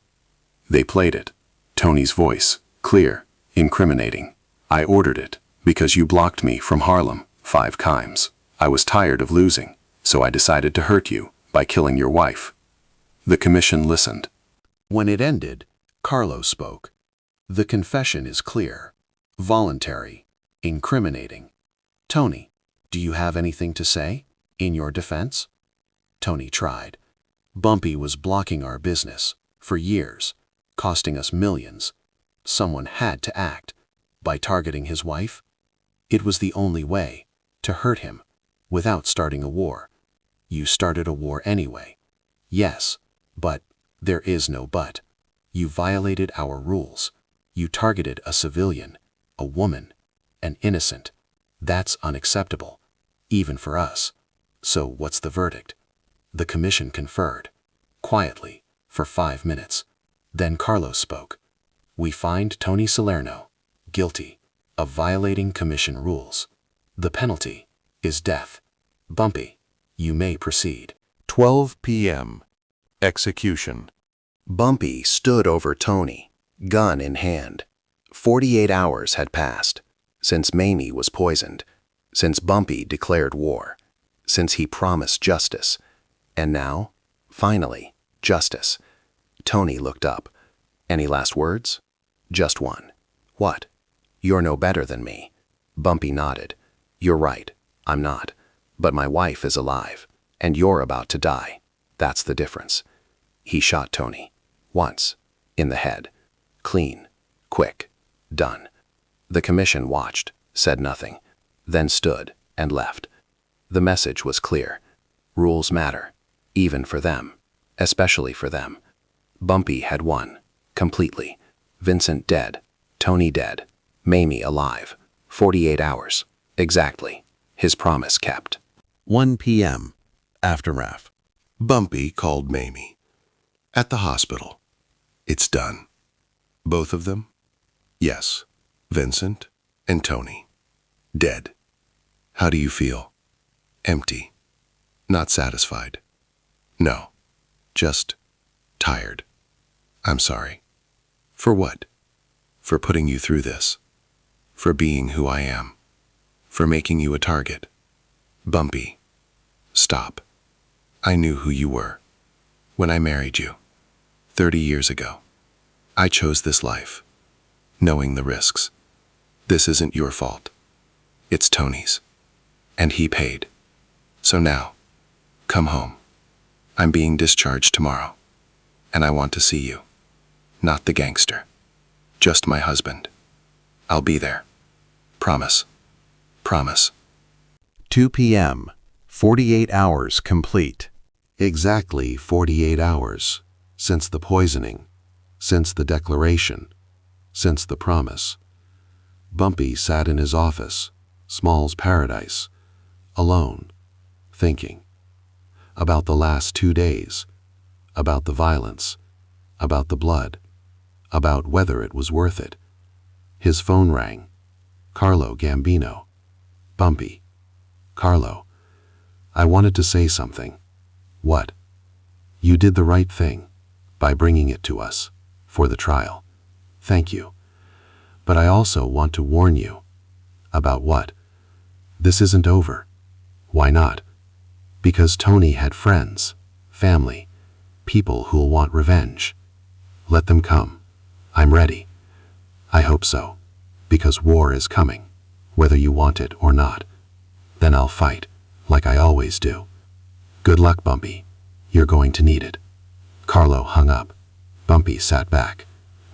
They played it. Tony's voice, clear, incriminating. I ordered it, because you blocked me from Harlem 5 times. I was tired of losing, so I decided to hurt you by killing your wife. The commission listened. When it ended, Carlo spoke. The confession is clear, voluntary, incriminating. Tony, do you have anything to say in your defense? Tony tried. Bumpy was blocking our business for years, costing us millions. Someone had to act by targeting his wife. It was the only way to hurt him without starting a war. You started a war anyway. Yes, but there is no but. You violated our rules. You targeted a civilian, a woman, an innocent. That's unacceptable, even for us. So what's the verdict? The commission conferred, quietly, for 5 minutes. Then Carlos spoke. We find Tony Salerno guilty of violating commission rules. The penalty is death. Bumpy, you may proceed. 12 p.m. Execution. Bumpy stood over Tony, gun in hand. 48 hours had passed, since Mayme was poisoned, since Bumpy declared war, since he promised justice. And now, finally, justice. Tony looked up. Any last words? Just one. What? You're no better than me. Bumpy nodded. You're right, I'm not. But my wife is alive, and you're about to die. That's the difference. He shot Tony. Once. In the head. Clean. Quick. Done. The commission watched, said nothing, then stood and left. The message was clear. Rules matter, even for them, especially for them. Bumpy had won, completely. Vincent dead, Tony dead, Mayme alive. 48 hours, exactly. His promise kept. 1 p.m. Aftermath. Bumpy called Mayme. At the hospital. It's done. Both of them? Yes. Vincent and Tony. Dead. How do you feel? Empty. Not satisfied. No. Just tired. I'm sorry. For what? For putting you through this. For being who I am. For making you a target. Bumpy. Stop. I knew who you were. When I married you. 30 years ago. I chose this life. Knowing the risks. This isn't your fault. It's Tony's. And he paid. So now, come home. I'm being discharged tomorrow. And I want to see you. Not the gangster. Just my husband. I'll be there. Promise. Promise. 2 p.m. 48 hours complete. Exactly 48 hours since the poisoning, since the declaration, since the promise. Bumpy sat in his office, Small's paradise, alone, thinking about the last 2 days, about the violence, about the blood, about whether it was worth it. His phone rang. Carlo Gambino. Bumpy. Carlo. I wanted to say something. What? You did the right thing. by bringing it to us for the trial. Thank you. But I also want to warn you. About what? This isn't over. Why not? Because Tony had friends, family, people who'll want revenge. Let them come. I'm ready. I hope so, because war is coming, whether you want it or not. Then I'll fight, like I always do. Good luck, Bumpy. You're going to need it. Carlo hung up. Bumpy sat back,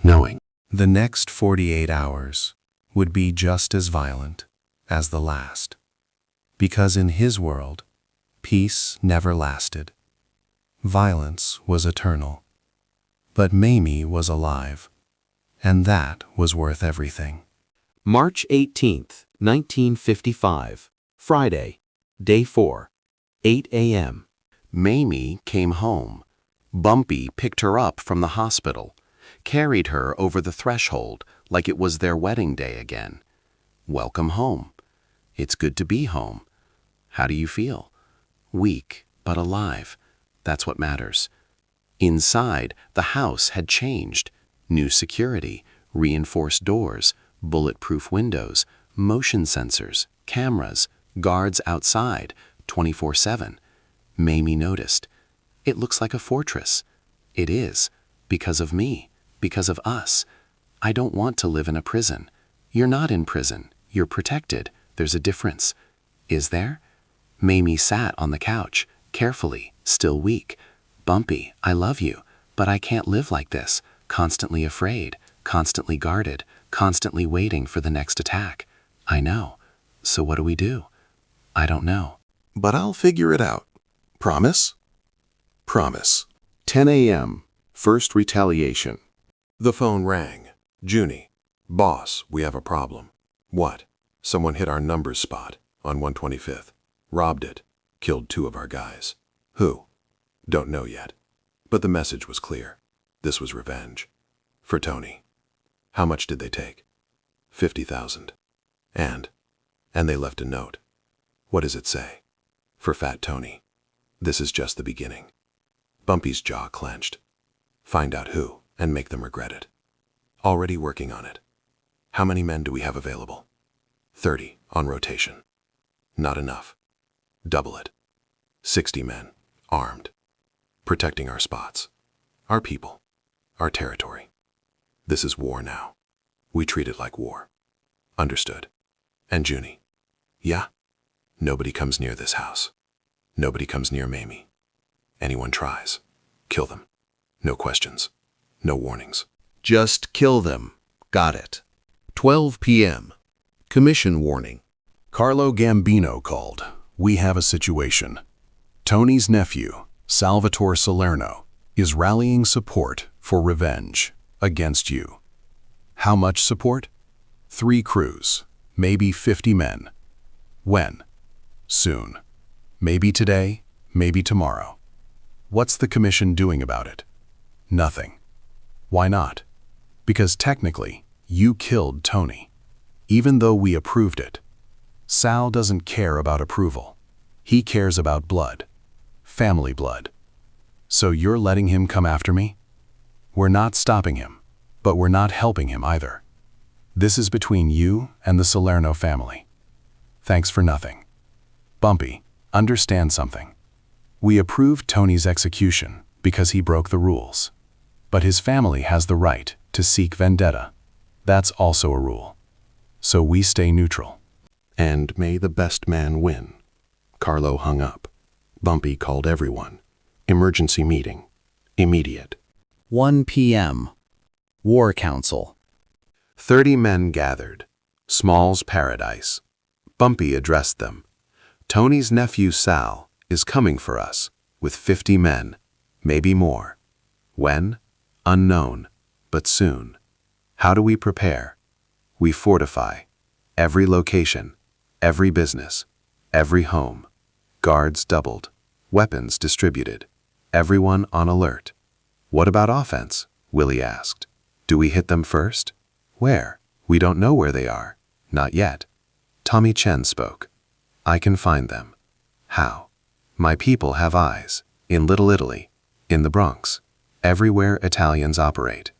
knowing The next 48 hours would be just as violent as the last, because in his world, peace never lasted. Violence was eternal. But Mayme was alive, and that was worth everything. March 18th, 1955, Friday, Day 4, 8 a.m. Mayme came home. Bumpy picked her up from the hospital, carried her over the threshold like it was their wedding day again. Welcome home. It's good to be home. How do you feel? Weak, but alive. That's what matters. Inside, the house had changed. New security, reinforced doors, bulletproof windows, motion sensors, cameras, guards outside, 24/7. Mayme noticed. It looks like a fortress. It is, because of me, because of us. I don't want to live in a prison. You're not in prison. You're protected. There's a difference. Is there? Mayme sat on the couch, carefully, still weak. Bumpy, I love you, but I can't live like this, constantly afraid, constantly guarded, constantly waiting for the next attack. I know. So what do we do? I don't know. But I'll figure it out. Promise? Promise. 10 a.m. First retaliation. The phone rang. Junie. Boss, we have a problem. What? Someone hit our numbers spot on 125th. Robbed it. Killed 2 of our guys. Who? Don't know yet. But the message was clear. This was revenge. For Tony. How much did they take? 50,000. And they left a note. What does it say? For Fat Tony. This is just the beginning. Bumpy's jaw clenched. Find out who and make them regret it. Already working on it. How many men do we have available? 30 on rotation. Not enough. Double it. 60 men, armed. Protecting our spots. Our people. Our territory. This is war now. We treat it like war. Understood. And Junie. Yeah? Nobody comes near this house. Nobody comes near Mayme. Anyone tries. Kill them. No questions. No warnings. Just kill them. Got it. 12 p.m. Commission warning. Carlo Gambino called. We have a situation. Tony's nephew, Salvatore Salerno, is rallying support for revenge against you. How much support? 3 crews, maybe 50 men. When? Soon. Maybe today, maybe tomorrow. What's the commission doing about it? Nothing. Why not? Because technically, you killed Tony, even though we approved it. Sal doesn't care about approval. He cares about blood. Family blood. So you're letting him come after me? We're not stopping him, but we're not helping him either. This is between you and the Salerno family. Thanks for nothing. Bumpy, understand something. We approved Tony's execution because he broke the rules. But his family has the right to seek vendetta. That's also a rule. So we stay neutral. And may the best man win. Carlo hung up. Bumpy called everyone. Emergency meeting. Immediate. 1 p.m. War Council. 30 men gathered. Small's paradise. Bumpy addressed them. Tony's nephew Sal is coming for us with 50 men, maybe more. When? Unknown, but soon. How do we prepare? We fortify. Every location, every business, every home. Guards doubled, weapons distributed, everyone on alert. What about offense? Willie asked. Do we hit them first? Where? We don't know where they are. Not yet. Tommy Chen spoke. I can find them. How? My people have eyes. In Little Italy. In the Bronx. Everywhere Italians operate.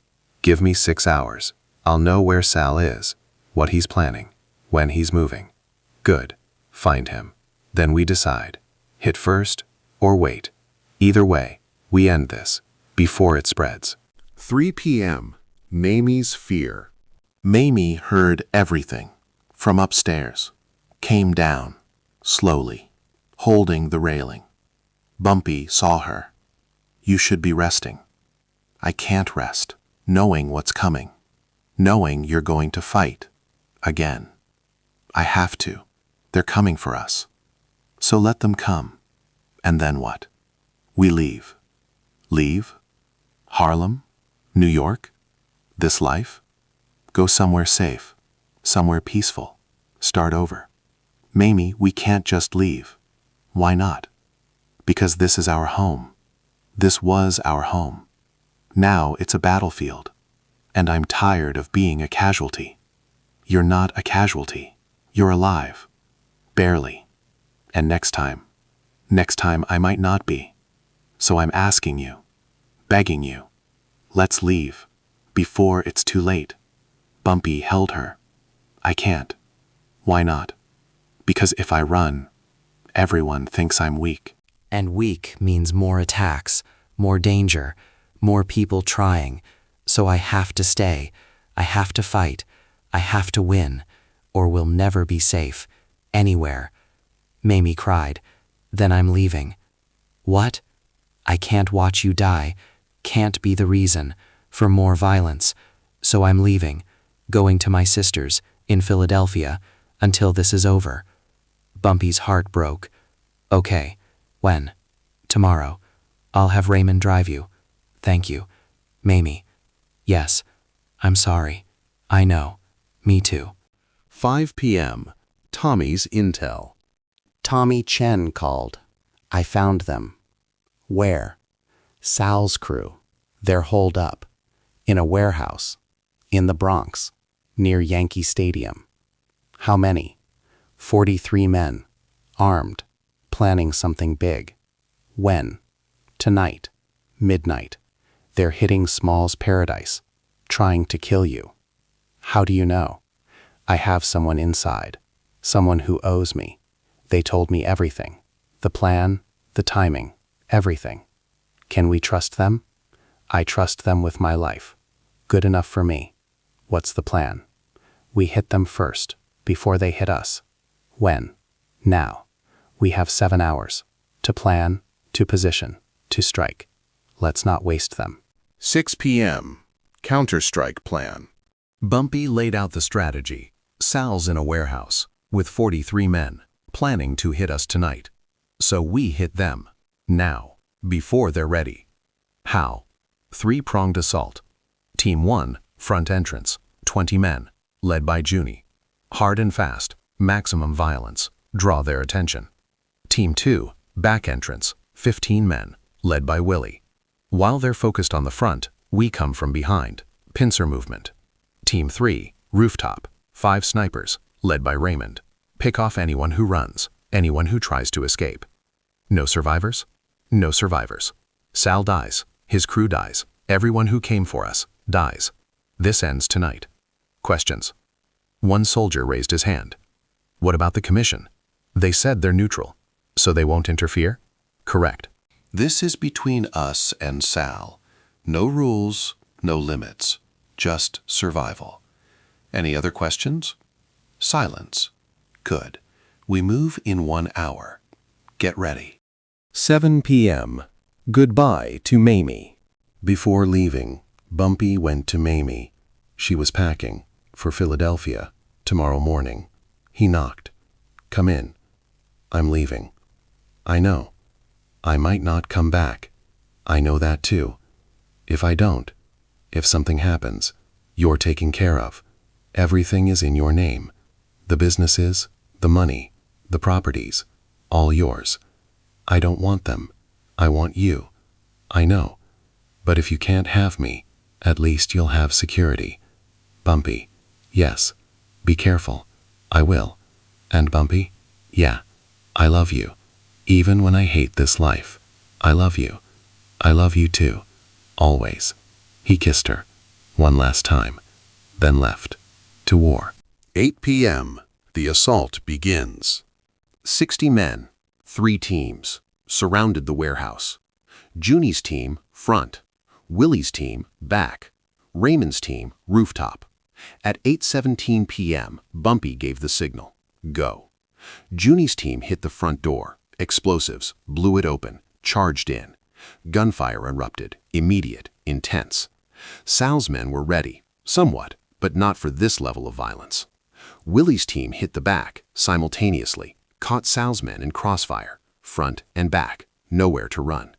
Give me 6 hours. I'll know where Sal is, what he's planning, when he's moving. Good. Find him. Then we decide. Hit first or wait. Either way, we end this before it spreads. 3 p.m. Mayme's fear. Mayme heard everything from upstairs, came down, slowly, holding the railing. Bumpy saw her. You should be resting. I can't rest, knowing what's coming, knowing you're going to fight. Again. I have to. They're coming for us. So let them come. And then what? We leave. Leave? Harlem? New York? This life? Go somewhere safe, somewhere peaceful. Start over. Mayme, we can't just leave. Why not? Because this is our home. This was our home. Now it's a battlefield. And I'm tired of being a casualty. You're not a casualty. You're alive. Barely. And next time I might not be. So I'm asking you, begging you, let's leave, before it's too late. Bumpy held her. I can't. Why not? Because if I run, everyone thinks I'm weak. And weak means more attacks, more danger, more people trying. So I have to stay. I have to fight. I have to win, or we'll never be safe, anywhere. Mayme cried. Then I'm leaving. What? I can't watch you die. Can't be the reason for more violence. So I'm leaving, going to my sister's in Philadelphia until this is over. Bumpy's heart broke. Okay. When? Tomorrow. I'll have Raymond drive you. Thank you. Mayme. Yes. I'm sorry. I know. Me too. 5 p.m. Tommy's intel. Tommy Chen called. I found them. Where? Sal's crew. They're holed up. In a warehouse. In the Bronx. Near Yankee Stadium. How many? 43 men. Armed. Planning something big. When? Tonight. Midnight. They're hitting Small's Paradise. Trying to kill you. How do you know? I have someone inside. Someone who owes me. They told me everything. The plan, the timing, everything. Can we trust them? I trust them with my life. Good enough for me. What's the plan? We hit them first, before they hit us. When? Now. We have 7 hours. To plan, to position, to strike. Let's not waste them. 6 p.m. Counter-strike plan. Bumpy laid out the strategy. Sal's in a warehouse, with 43 men, planning to hit us tonight. So we hit them. Now. Before they're ready. How? 3-pronged assault. Team 1, front entrance, 20 men, led by Junie. Hard and fast, maximum violence, draw their attention. Team 2, back entrance, 15 men, led by Willie. While they're focused on the front, we come from behind, pincer movement. Team 3, rooftop, 5 snipers, led by Raymond. Pick off anyone who runs, anyone who tries to escape. No survivors? No survivors. Sal dies, his crew dies, everyone who came for us dies. This ends tonight. Questions? One soldier raised his hand. What about the commission? They said they're neutral, so they won't interfere? Correct. This is between us and Sal. No rules, no limits. Just survival. Any other questions? Silence. Good. We move in 1 hour. Get ready. 7 p.m. Goodbye to Mayme. Before leaving, Bumpy went to Mayme. She was packing for Philadelphia tomorrow morning. He knocked. Come in. I'm leaving. I know. I might not come back. I know that too. If I don't, if something happens, you're taken care of. Everything is in your name. The businesses, the money, the properties, all yours. I don't want them. I want you. I know. But if you can't have me, at least you'll have security. Bumpy, yes. Be careful. I will. And Bumpy, yeah. I love you. Even when I hate this life. I love you. I love you too. Always. He kissed her, one last time, then left, to war. 8 p.m. The assault begins. 60 men, 3 teams, surrounded the warehouse. Junie's team, front. Willie's team, back. Raymond's team, rooftop. At 8:17 p.m., Bumpy gave the signal. Go. Junie's team hit the front door. Explosives, blew it open, charged in. Gunfire erupted, immediate, intense. Sal's men were ready, somewhat, but not for this level of violence. Willie's team hit the back, simultaneously, caught Sal's men in crossfire, front and back, nowhere to run.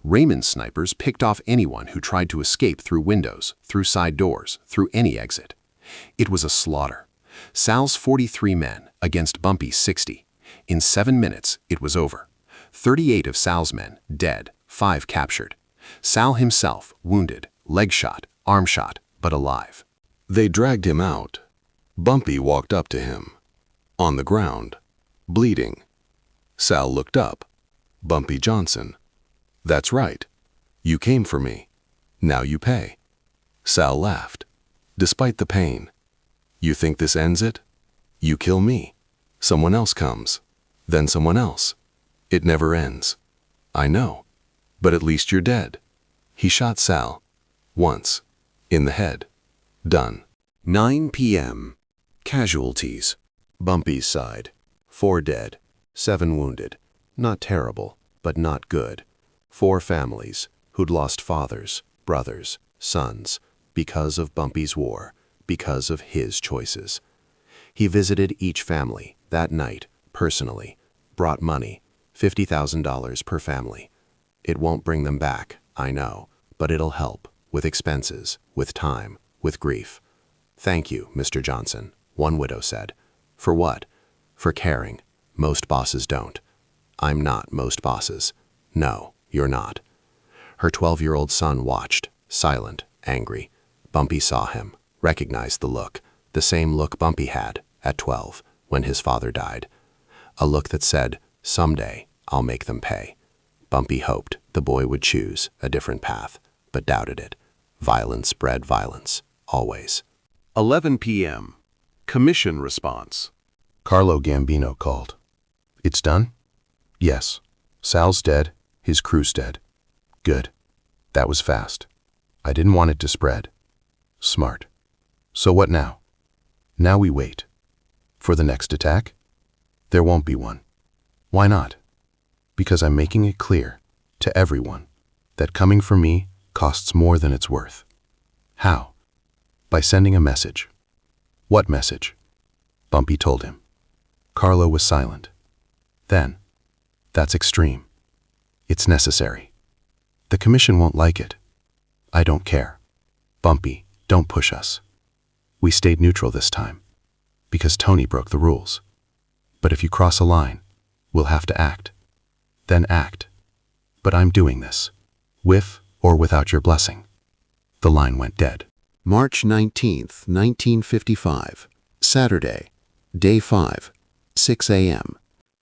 Raymond's snipers picked off anyone who tried to escape through windows, through side doors, through any exit. It was a slaughter. Sal's 43 men against Bumpy's 60. In 7 minutes, it was over. 38 of Sal's men dead, 5 captured. Sal himself wounded, leg shot, arm shot, but alive. They dragged him out. Bumpy walked up to him. On the ground, bleeding. Sal looked up. Bumpy Johnson. That's right. You came for me. Now you pay. Sal laughed. Despite the pain. You think this ends it? You kill me. Someone else comes. Then someone else. It never ends. I know. But at least you're dead. He shot Sal. Once. In the head. Done. 9 p.m. Casualties. Bumpy's side. 4 dead, 7 wounded. Not terrible, but not good. 4 families who'd lost fathers, brothers, sons, because of Bumpy's war, because of his choices. He visited each family that night, personally, brought money, $50,000 per family. It won't bring them back, I know, but it'll help, with expenses, with time, with grief. Thank you, Mr. Johnson, one widow said. For what? For caring. Most bosses don't. I'm not most bosses. No, you're not. Her 12-year-old son watched, silent, angry. Bumpy saw him, recognized the look, the same look Bumpy had at 12 when his father died. A look that said, someday I'll make them pay. Bumpy hoped the boy would choose a different path, but doubted it. Violence bred violence, always. 11 p.m. Commission response. Carlo Gambino called. It's done? Yes. Sal's dead, his crew's dead. Good. That was fast. I didn't want it to spread. Smart. So what now? Now we wait. For the next attack? There won't be one. Why not? Because I'm making it clear, to everyone, that coming for me costs more than it's worth. How? By sending a message. What message? Bumpy told him. Carlo was silent. Then, that's extreme. It's necessary. The commission won't like it. I don't care. Bumpy, don't push us. We stayed neutral this time, because Tony broke the rules. But if you cross a line, we'll have to act. Then act. But I'm doing this, with or without your blessing. The line went dead. March 19th, 1955, Saturday, Day 5, 6 a.m.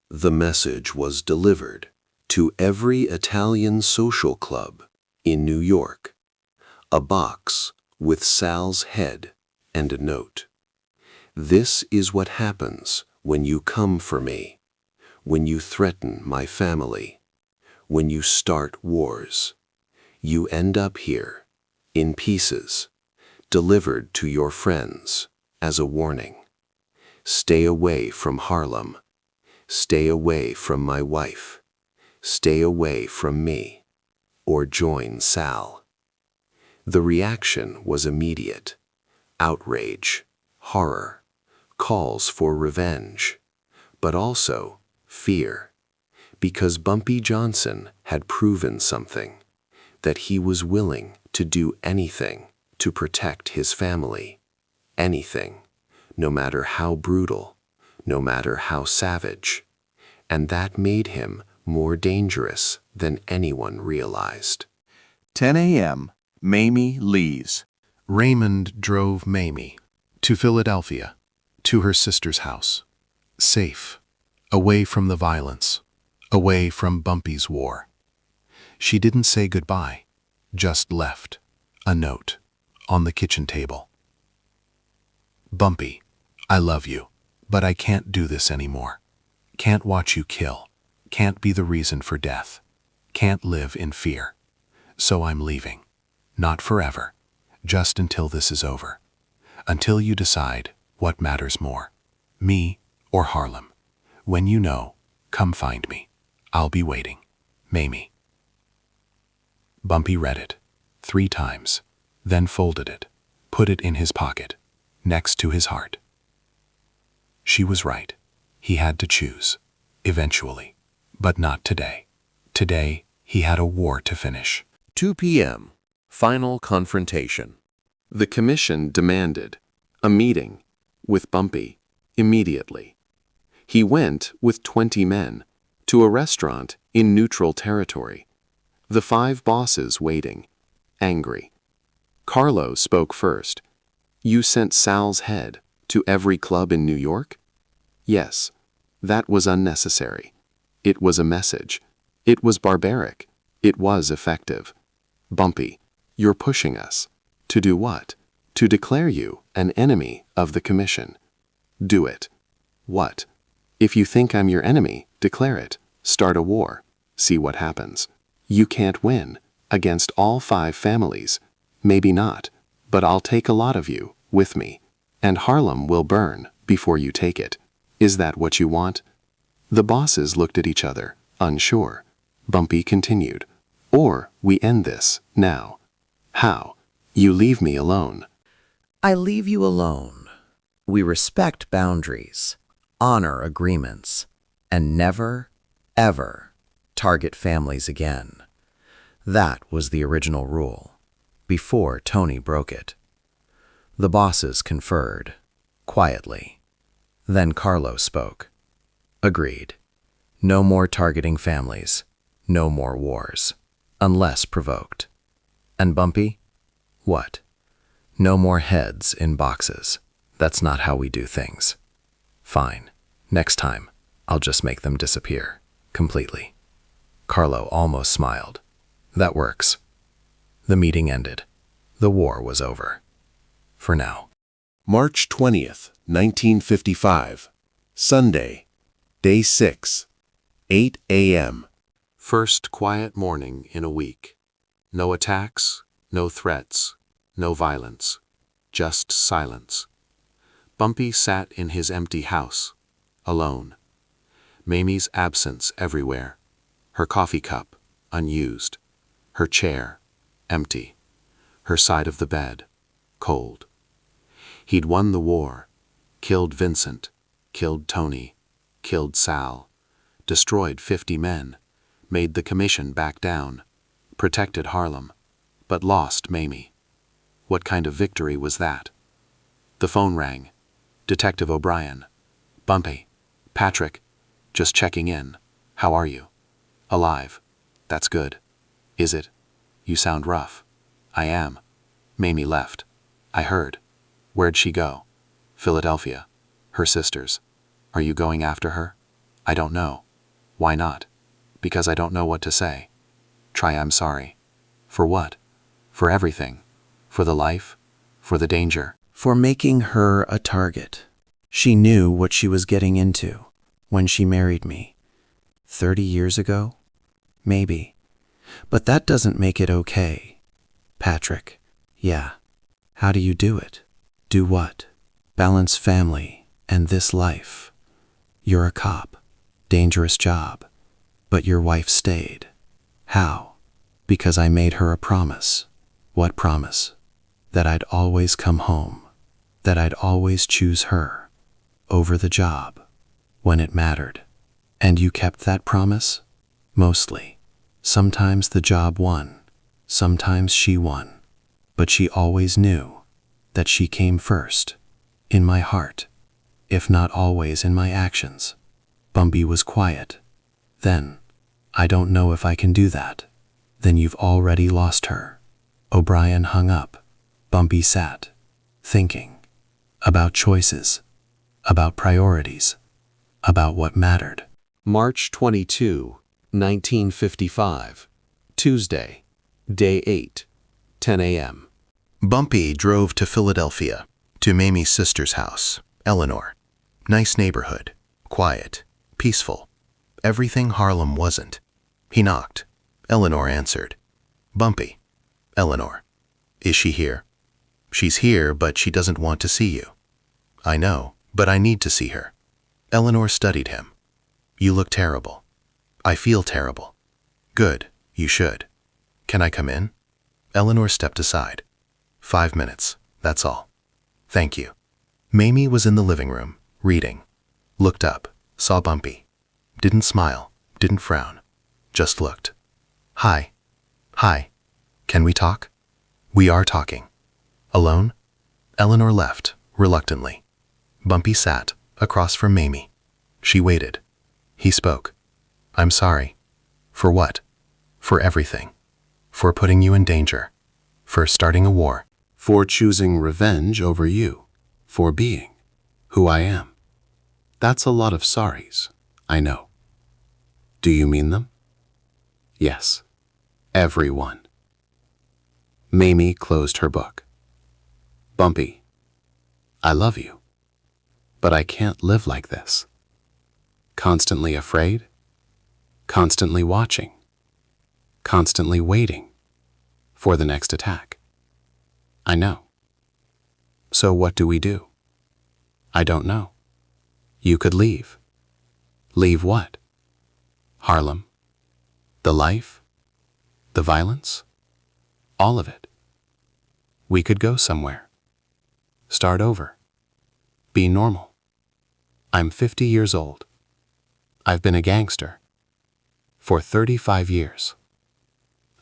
The message was delivered to every Italian social club in New York. A box with Sal's head and a note. This is what happens when you come for me, when you threaten my family, when you start wars. You end up here, in pieces, delivered to your friends as a warning. Stay away from Harlem. Stay away from my wife. Stay away from me, or join Sal. The reaction was immediate. Outrage, horror, calls for revenge, but also fear, because Bumpy Johnson had proven something, that he was willing to do anything to protect his family. Anything, no matter how brutal, no matter how savage. And that made him more dangerous than anyone realized. 10 a.m. Mayme leaves. Raymond drove Mayme to Philadelphia, to her sister's house. Safe, away from the violence, away from Bumpy's war. She didn't say goodbye, Just left. A note. On the kitchen table. Bumpy, I love you, but I can't do this anymore. Can't watch you kill. Can't be the reason for death. Can't live in fear. So I'm leaving. Not forever. Just until this is over. Until you decide what matters more. Me or Harlem. When you know, come find me. I'll be waiting. Mayme. Bumpy read it 3 times, then folded it, put it in his pocket, next to his heart. She was right. He had to choose. Eventually. But not today. Today, he had a war to finish. 2 p.m. Final confrontation. The commission demanded a meeting with Bumpy immediately. He went with 20 men to a restaurant in neutral territory. The 5 bosses waiting, angry. Carlo spoke first. You sent Sal's head to every club in New York? Yes, that was unnecessary. It was a message. It was barbaric. It was effective. Bumpy, you're pushing us. To do what? To declare you an enemy of the commission. Do it. What? If you think I'm your enemy, declare it. Start a war. See what happens. You can't win against all 5 families. Maybe not, but I'll take a lot of you with me, and Harlem will burn before you take it. Is that what you want? The bosses looked at each other, unsure. Bumpy continued. Or we end this, now. How? You leave me alone. I leave you alone. We respect boundaries, honor agreements, and never, ever target families again. That was the original rule, before Tony broke it. The bosses conferred, quietly. Then Carlo spoke. Agreed. No more targeting families, no more wars, unless provoked. And Bumpy? What? No more heads in boxes. That's not how we do things. Fine. Next time, I'll just make them disappear. Completely. Carlo almost smiled. That works. The meeting ended. The war was over. For now. March 20th, 1955. Sunday. Day 6. 8 a.m. First quiet morning in a week. No attacks, no threats, no violence. Just silence. Bumpy sat in his empty house, alone. Mayme's absence everywhere. Her coffee cup, unused. Her chair, empty. Her side of the bed, cold. He'd won the war, killed Vincent, killed Tony, killed Sal, destroyed 50 men, made the commission back down, protected Harlem, but lost Mayme. What kind of victory was that? The phone rang. Detective O'Brien. Bumpy. Patrick. Just checking in. How are you? Alive. That's good. Is it? You sound rough. I am. Mayme left. I heard. Where'd she go? Philadelphia. Her sisters. Are you going after her? I don't know. Why not? Because I don't know what to say. Try I'm sorry. For what? For everything. For the life. For the danger. For making her a target. She knew what she was getting into when she married me. 30 years ago? Maybe. But that doesn't make it okay. Patrick. Yeah. How do you do it? Do what? Balance family and this life. You're a cop. Dangerous job. But your wife stayed. How? Because I made her a promise. What promise? That I'd always come home. That I'd always choose her over the job when it mattered. And you kept that promise? Mostly. Sometimes the job won. Sometimes she won. But she always knew that she came first, in my heart, if not always in my actions. Bumpy was quiet. Then, I don't know if I can do that. Then you've already lost her. O'Brien hung up. Bumpy sat, thinking, about choices, about priorities, about what mattered. March 22, 1955. Tuesday. Day 8. 10 a.m. Bumpy drove to Philadelphia, to Mayme's sister's house, Eleanor. Nice neighborhood, quiet, peaceful. Everything Harlem wasn't. He knocked. Eleanor answered. Bumpy. Eleanor. Is she here? She's here, but she doesn't want to see you. I know, but I need to see her. Eleanor studied him. You look terrible. I feel terrible. Good, you should. Can I come in? Eleanor stepped aside. 5 minutes, that's all. Thank you. Mayme was in the living room, reading. Looked up, saw Bumpy. Didn't smile, didn't frown. Just looked. Hi. Hi. Can we talk? We are talking. Alone? Eleanor left, reluctantly. Bumpy sat, across from Mayme. She waited. He spoke. I'm sorry. For what? For everything. For putting you in danger. For starting a war. For choosing revenge over you. For being who I am. That's a lot of sorries, I know. Do you mean them? Yes. Every one. Mayme closed her book. Bumpy, I love you. But I can't live like this. Constantly afraid. Constantly watching. Constantly waiting for the next attack. I know. So what do we do? I don't know. You could leave. Leave what? Harlem? The life? The violence? All of it. We could go somewhere. Start over. Be normal. I'm 50 years old. I've been a gangster for 35 years.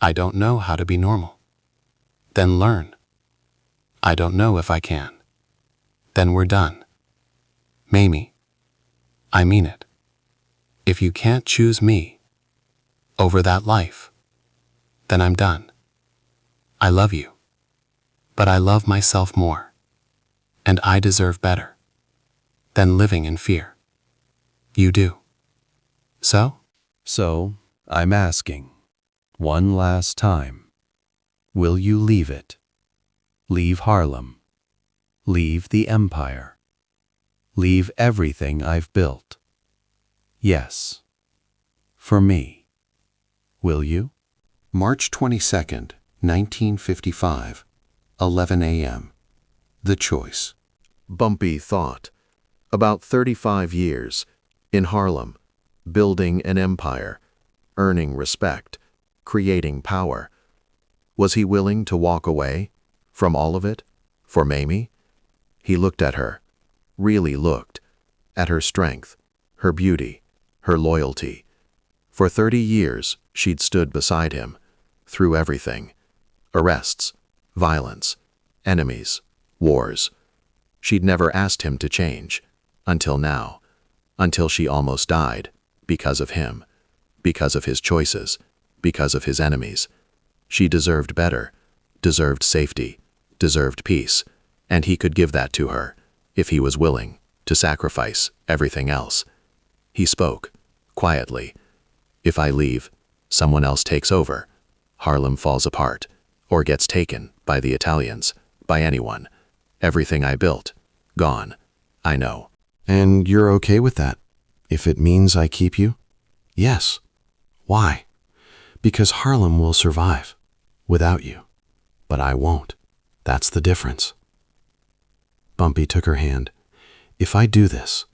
I don't know how to be normal. Then learn. I don't know if I can. Then we're done. Mayme, I mean it. If you can't choose me over that life, then I'm done. I love you, but I love myself more, and I deserve better than living in fear. You do. So? So, I'm asking, one last time, will you leave it? Leave Harlem. Leave the empire. Leave everything I've built. Yes. For me. Will you? March 22nd, 1955, 11 a.m. The choice. Bumpy thought. About 35 years, in Harlem, building an empire, earning respect, creating power. Was he willing to walk away from all of it for Mayme? He looked at her, really looked, at her strength, her beauty, her loyalty. For 30 years, she'd stood beside him, through everything. Arrests, violence, enemies, wars. She'd never asked him to change, until now, until she almost died, because of him, because of his choices, because of his enemies. She deserved better, deserved safety, deserved peace, and he could give that to her, if he was willing to sacrifice everything else. He spoke, quietly. If I leave, someone else takes over. Harlem falls apart, or gets taken by the Italians, by anyone. Everything I built, gone. I know. And you're okay with that? If it means I keep you? Yes. Why? Because Harlem will survive, without you. But I won't. That's the difference. Bumpy took her hand. If I do this,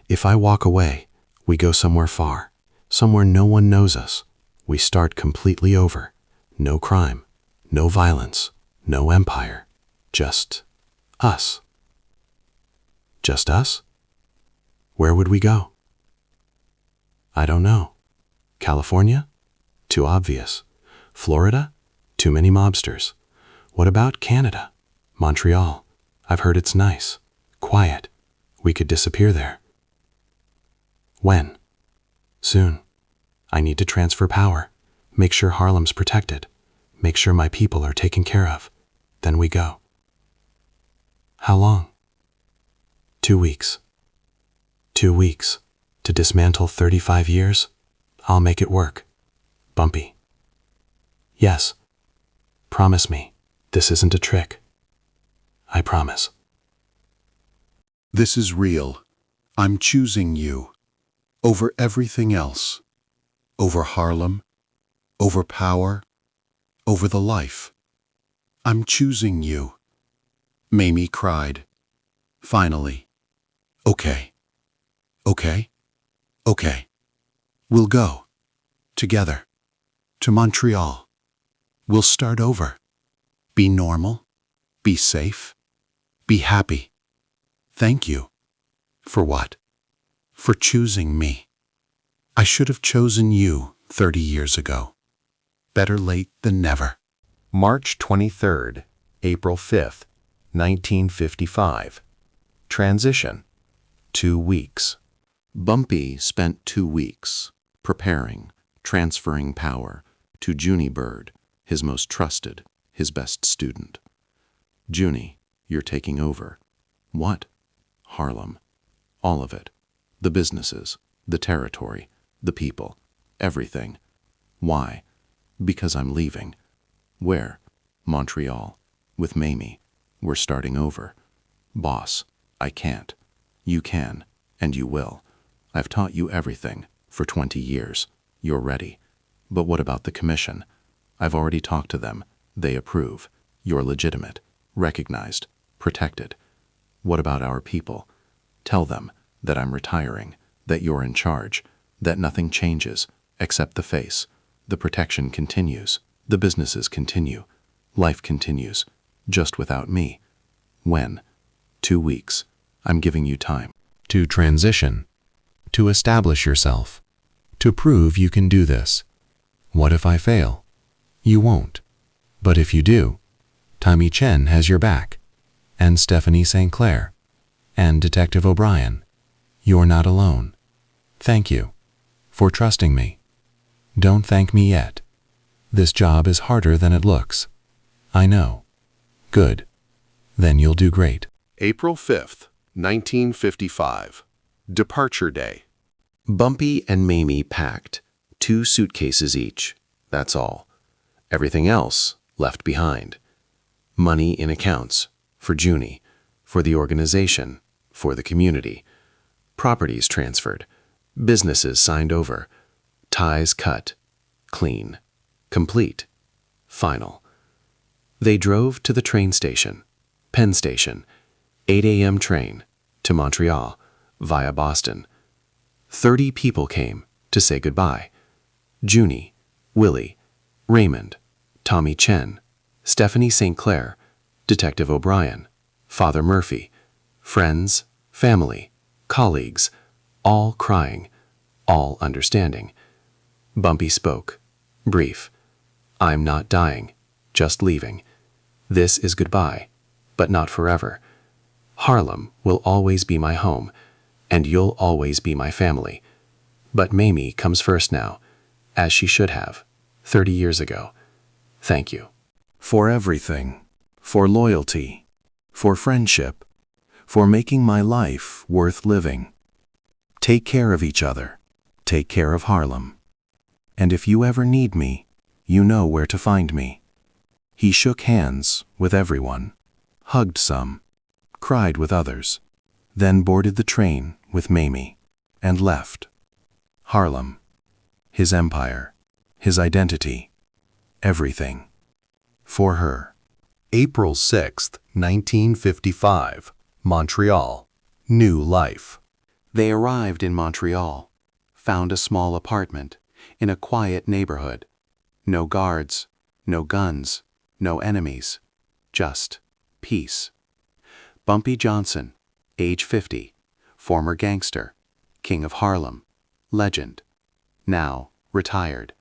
if I walk away, we go somewhere far, somewhere no one knows us. We start completely over. No crime, no violence, no empire. Just us. Just us? Where would we go? I don't know. California? Too obvious. Florida? Too many mobsters. What about Canada? Montreal? I've heard it's nice. Quiet. We could disappear there. When? Soon. I need to transfer power. Make sure Harlem's protected. Make sure my people are taken care of. Then we go. How long? 2 weeks. 2 weeks. To dismantle 35 years? I'll make it work. Bumpy. Yes. Promise me. This isn't a trick. I promise. This is real. I'm choosing you. Over everything else. Over Harlem. Over power. Over the life. I'm choosing you. Mayme cried. Finally. Okay. Okay. Okay. We'll go. Together. To Montreal. We'll start over. Be normal. Be safe. Be happy. Thank you. For what? For choosing me. I should have chosen you 30 years ago. Better late than never. March 23rd, April 5th, 1955. Transition. 2 weeks. Bumpy spent 2 weeks preparing, transferring power to Junie Bird, his most trusted, his best student. Junie, you're taking over. What? Harlem. All of it. The businesses, the territory, the people, everything. Why? Because I'm leaving. Where? Montreal. With Mayme. We're starting over. Boss, I can't. You can, and you will. I've taught you everything for 20 years. You're ready. But what about the commission? I've already talked to them. They approve. You're legitimate, recognized, protected. What about our people? Tell them that I'm retiring, that you're in charge, that nothing changes except the face. The protection continues. The businesses continue. Life continues, just without me. When? 2 weeks. I'm giving you time. To transition. To establish yourself. To prove you can do this. What if I fail? You won't. But if you do, Tommy Chen has your back. And Stephanie St. Clair. And Detective O'Brien. You're not alone. Thank you for trusting me. Don't thank me yet. This job is harder than it looks. I know. Good. Then you'll do great. April 5th, 1955. Departure Day. Bumpy and Mayme packed 2 suitcases each. That's all. Everything else left behind. Money in accounts. For Junie. For the organization. For the community. Properties transferred. Businesses signed over. Ties cut. Clean. Complete. Final. They drove to the train station. Penn Station. 8 a.m. train. To Montreal. Via Boston. 30 people came to say goodbye. Junie, Willie, Raymond, Tommy Chen, Stephanie St. Clair, Detective O'Brien, Father Murphy, friends, family, colleagues, all crying, all understanding. Bumpy spoke. Brief. I'm not dying, just leaving. This is goodbye, but not forever. Harlem will always be my home, and you'll always be my family. But Mayme comes first now, as she should have, 30 years ago. Thank you. For everything. For loyalty. For friendship. For making my life worth living. Take care of each other. Take care of Harlem. And if you ever need me, you know where to find me. He shook hands with everyone, hugged some, cried with others, then boarded the train with Mayme and left. Harlem, his empire, his identity, everything. For her. April 6th, 1955. Montreal. New life. They arrived in Montreal, found a small apartment in a quiet neighborhood. No guards, no guns, no enemies, just peace. Bumpy Johnson, age 50, former gangster, king of Harlem, legend, now retired,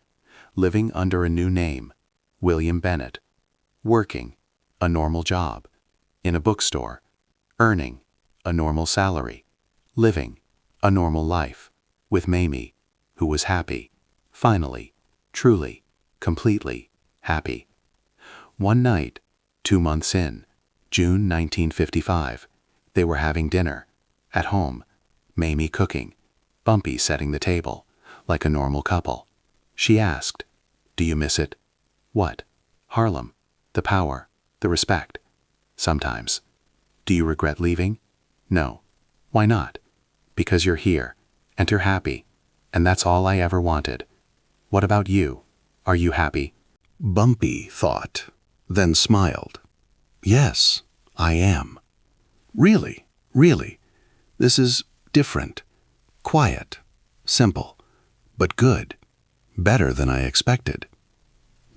living under a new name, William Bennett, working, a normal job, in a bookstore, earning, a normal salary, living, a normal life, with Mayme, who was happy, finally, truly, completely happy. One night, 2 months in, June 1955, they were having dinner, at home, Mayme cooking, Bumpy setting the table, like a normal couple. She asked, "Do you miss it?" "What?" "Harlem, the power, the respect. Sometimes. Do you regret leaving? No. Why not? Because you're here, and you're happy, and that's all I ever wanted. What about you? Are you happy? Bumpy thought, then smiled. Yes, I am. Really, really. This is different. Quiet. Simple. But good. Better than I expected.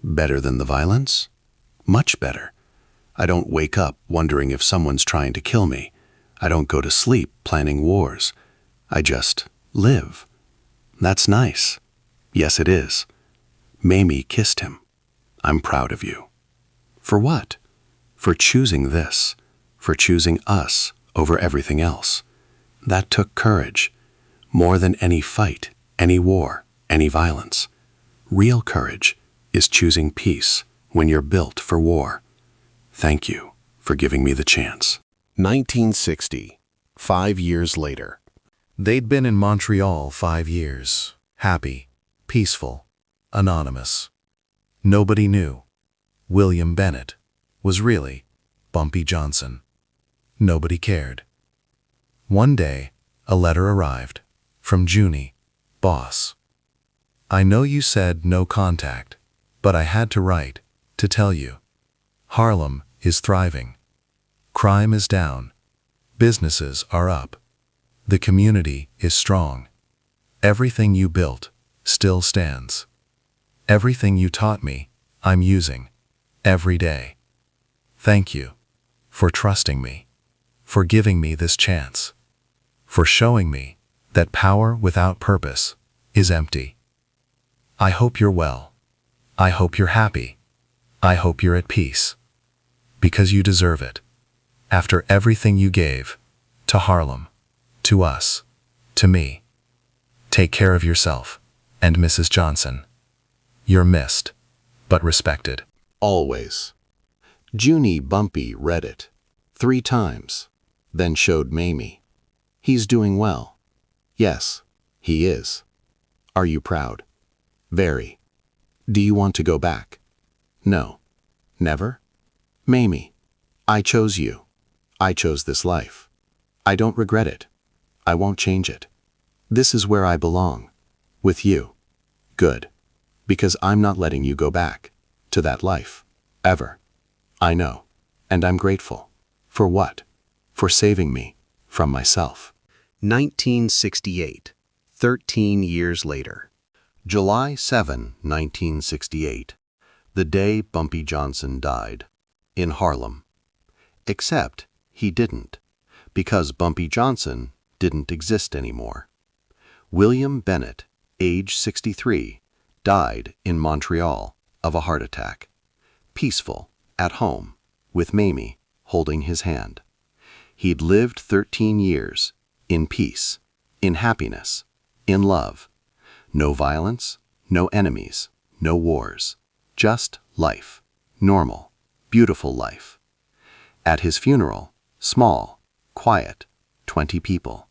Better than the violence? Much better. I don't wake up wondering if someone's trying to kill me. I don't go to sleep planning wars. I just live. That's nice. Yes, it is. Mayme kissed him. I'm proud of you. For what? For choosing this. For choosing us over everything else. That took courage. More than any fight, any war, any violence. Real courage is choosing peace when you're built for war. Thank you for giving me the chance. 1960, 5 years later. They'd been in Montreal 5 years, happy, peaceful, anonymous. Nobody knew. William Bennett was really Bumpy Johnson. Nobody cared. One day, a letter arrived from Junie, boss. I know you said no contact, but I had to write to tell you. Harlem is thriving. Crime is down. Businesses are up. The community is strong. Everything you built still stands. Everything you taught me, I'm using every day. Thank you for trusting me, for giving me this chance, for showing me that power without purpose is empty. I hope you're well. I hope you're happy. I hope you're at peace. Because you deserve it. After everything you gave to Harlem, to us, to me. Take care of yourself and Mrs. Johnson. You're missed, but respected. Always. Junie Bumpy read it 3 times, then showed Mayme. He's doing well. Yes, he is. Are you proud? Very. Do you want to go back? No. Never? Mayme, I chose you. I chose this life. I don't regret it. I won't change it. This is where I belong. With you. Good. Because I'm not letting you go back to that life. Ever. I know. And I'm grateful. For what? For saving me from myself. 1968, 13 years later. July 7, 1968. The day Bumpy Johnson died. In Harlem. Except he didn't. Because Bumpy Johnson didn't exist anymore. William Bennett, age 63, died in Montreal of a heart attack. Peaceful, at home, with Mayme holding his hand. He'd lived 13 years, in peace, in happiness, in love. No violence, no enemies, no wars. Just life. Normal, beautiful life. At his funeral, small, quiet, 20 people.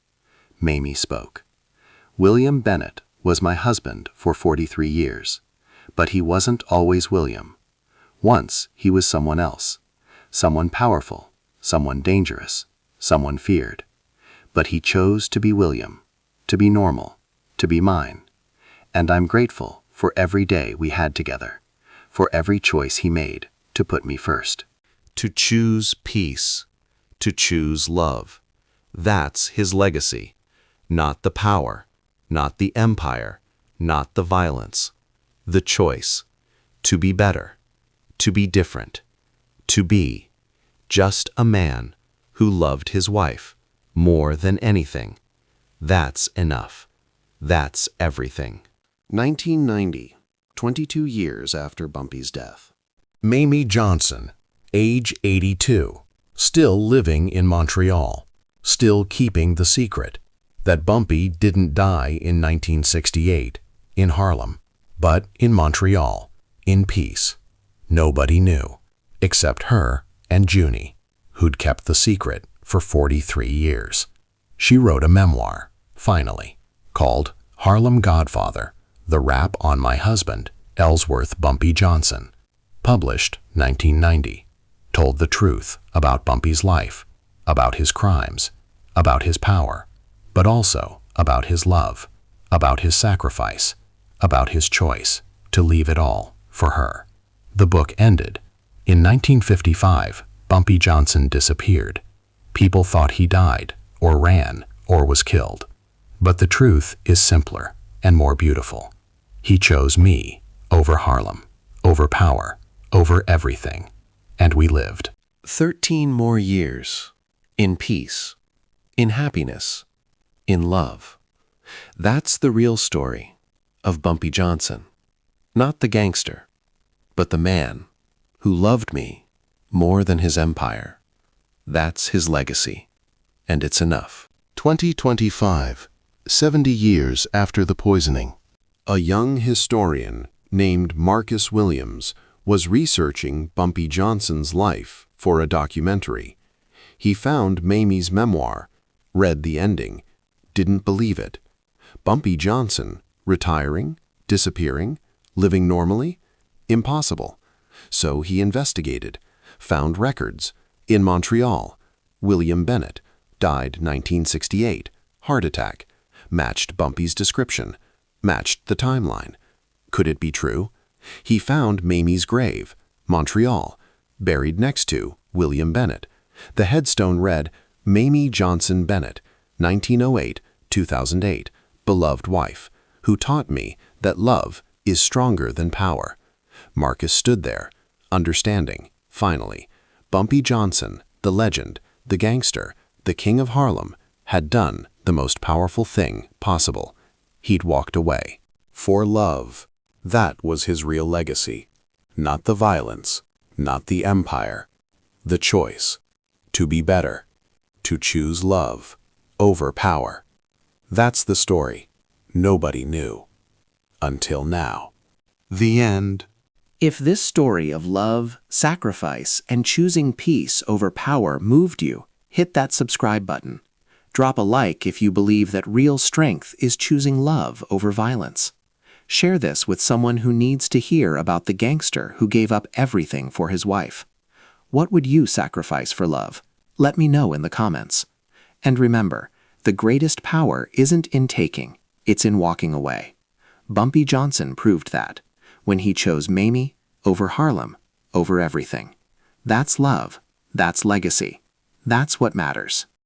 Mayme spoke. William Bennett was my husband for 43 years, but he wasn't always William. Once he was someone else, someone powerful, someone dangerous, someone feared. But he chose to be William, to be normal, to be mine. And I'm grateful for every day we had together, for every choice he made to put me first. To choose peace, to choose love. That's his legacy. Not the power, not the empire, not the violence. The choice. To be better, to be different, to be just a man who loved his wife more than anything. That's enough. That's everything. 1990, 22 years after Bumpy's death. Mayme Johnson, age 82, still living in Montreal, still keeping the secret that Bumpy didn't die in 1968 in Harlem, but in Montreal, in peace. Nobody knew, except her and Junie, who'd kept the secret for 43 years. She wrote a memoir, finally, called Harlem Godfather, The Rap on My Husband, Ellsworth Bumpy Johnson, published 1990. told the truth about Bumpy's life, about his crimes, about his power, but also about his love, about his sacrifice, about his choice to leave it all for her. The book ended. In 1955, Bumpy Johnson disappeared. People thought he died, or ran, or was killed. But the truth is simpler and more beautiful. He chose me over Harlem, over power, over everything. And we lived. 13 more years. In peace. In happiness. In love. That's the real story of Bumpy Johnson. Not the gangster, but the man who loved me more than his empire. That's his legacy, and it's enough. 2025, 70 years after the poisoning. A young historian named Marcus Williams was researching Bumpy Johnson's life for a documentary. He found Mayme's memoir, read the ending, didn't believe it. Bumpy Johnson, retiring, disappearing, living normally? Impossible. So he investigated, found records. In Montreal, William Bennett, died 1968, heart attack, matched Bumpy's description, matched the timeline. Could it be true? He found Mayme's grave, Montreal, buried next to William Bennett. The headstone read, Mayme Johnson Bennett, 1908-2008, beloved wife, who taught me that love is stronger than power. Marcus stood there, understanding, finally. Bumpy Johnson, the legend, the gangster, the king of Harlem, had done the most powerful thing possible. He'd walked away. For love. That was his real legacy. Not the violence, not the empire. The choice. To be better. To choose love over power. That's the story nobody knew. Until now. The end. If this story of love, sacrifice, and choosing peace over power moved you, hit that subscribe button. Drop a like if you believe that real strength is choosing love over violence. Share this with someone who needs to hear about the gangster who gave up everything for his wife. What would you sacrifice for love? Let me know in the comments. And remember, the greatest power isn't in taking, it's in walking away. Bumpy Johnson proved that, when he chose Mayme over Harlem, over everything. That's love. That's legacy. That's what matters.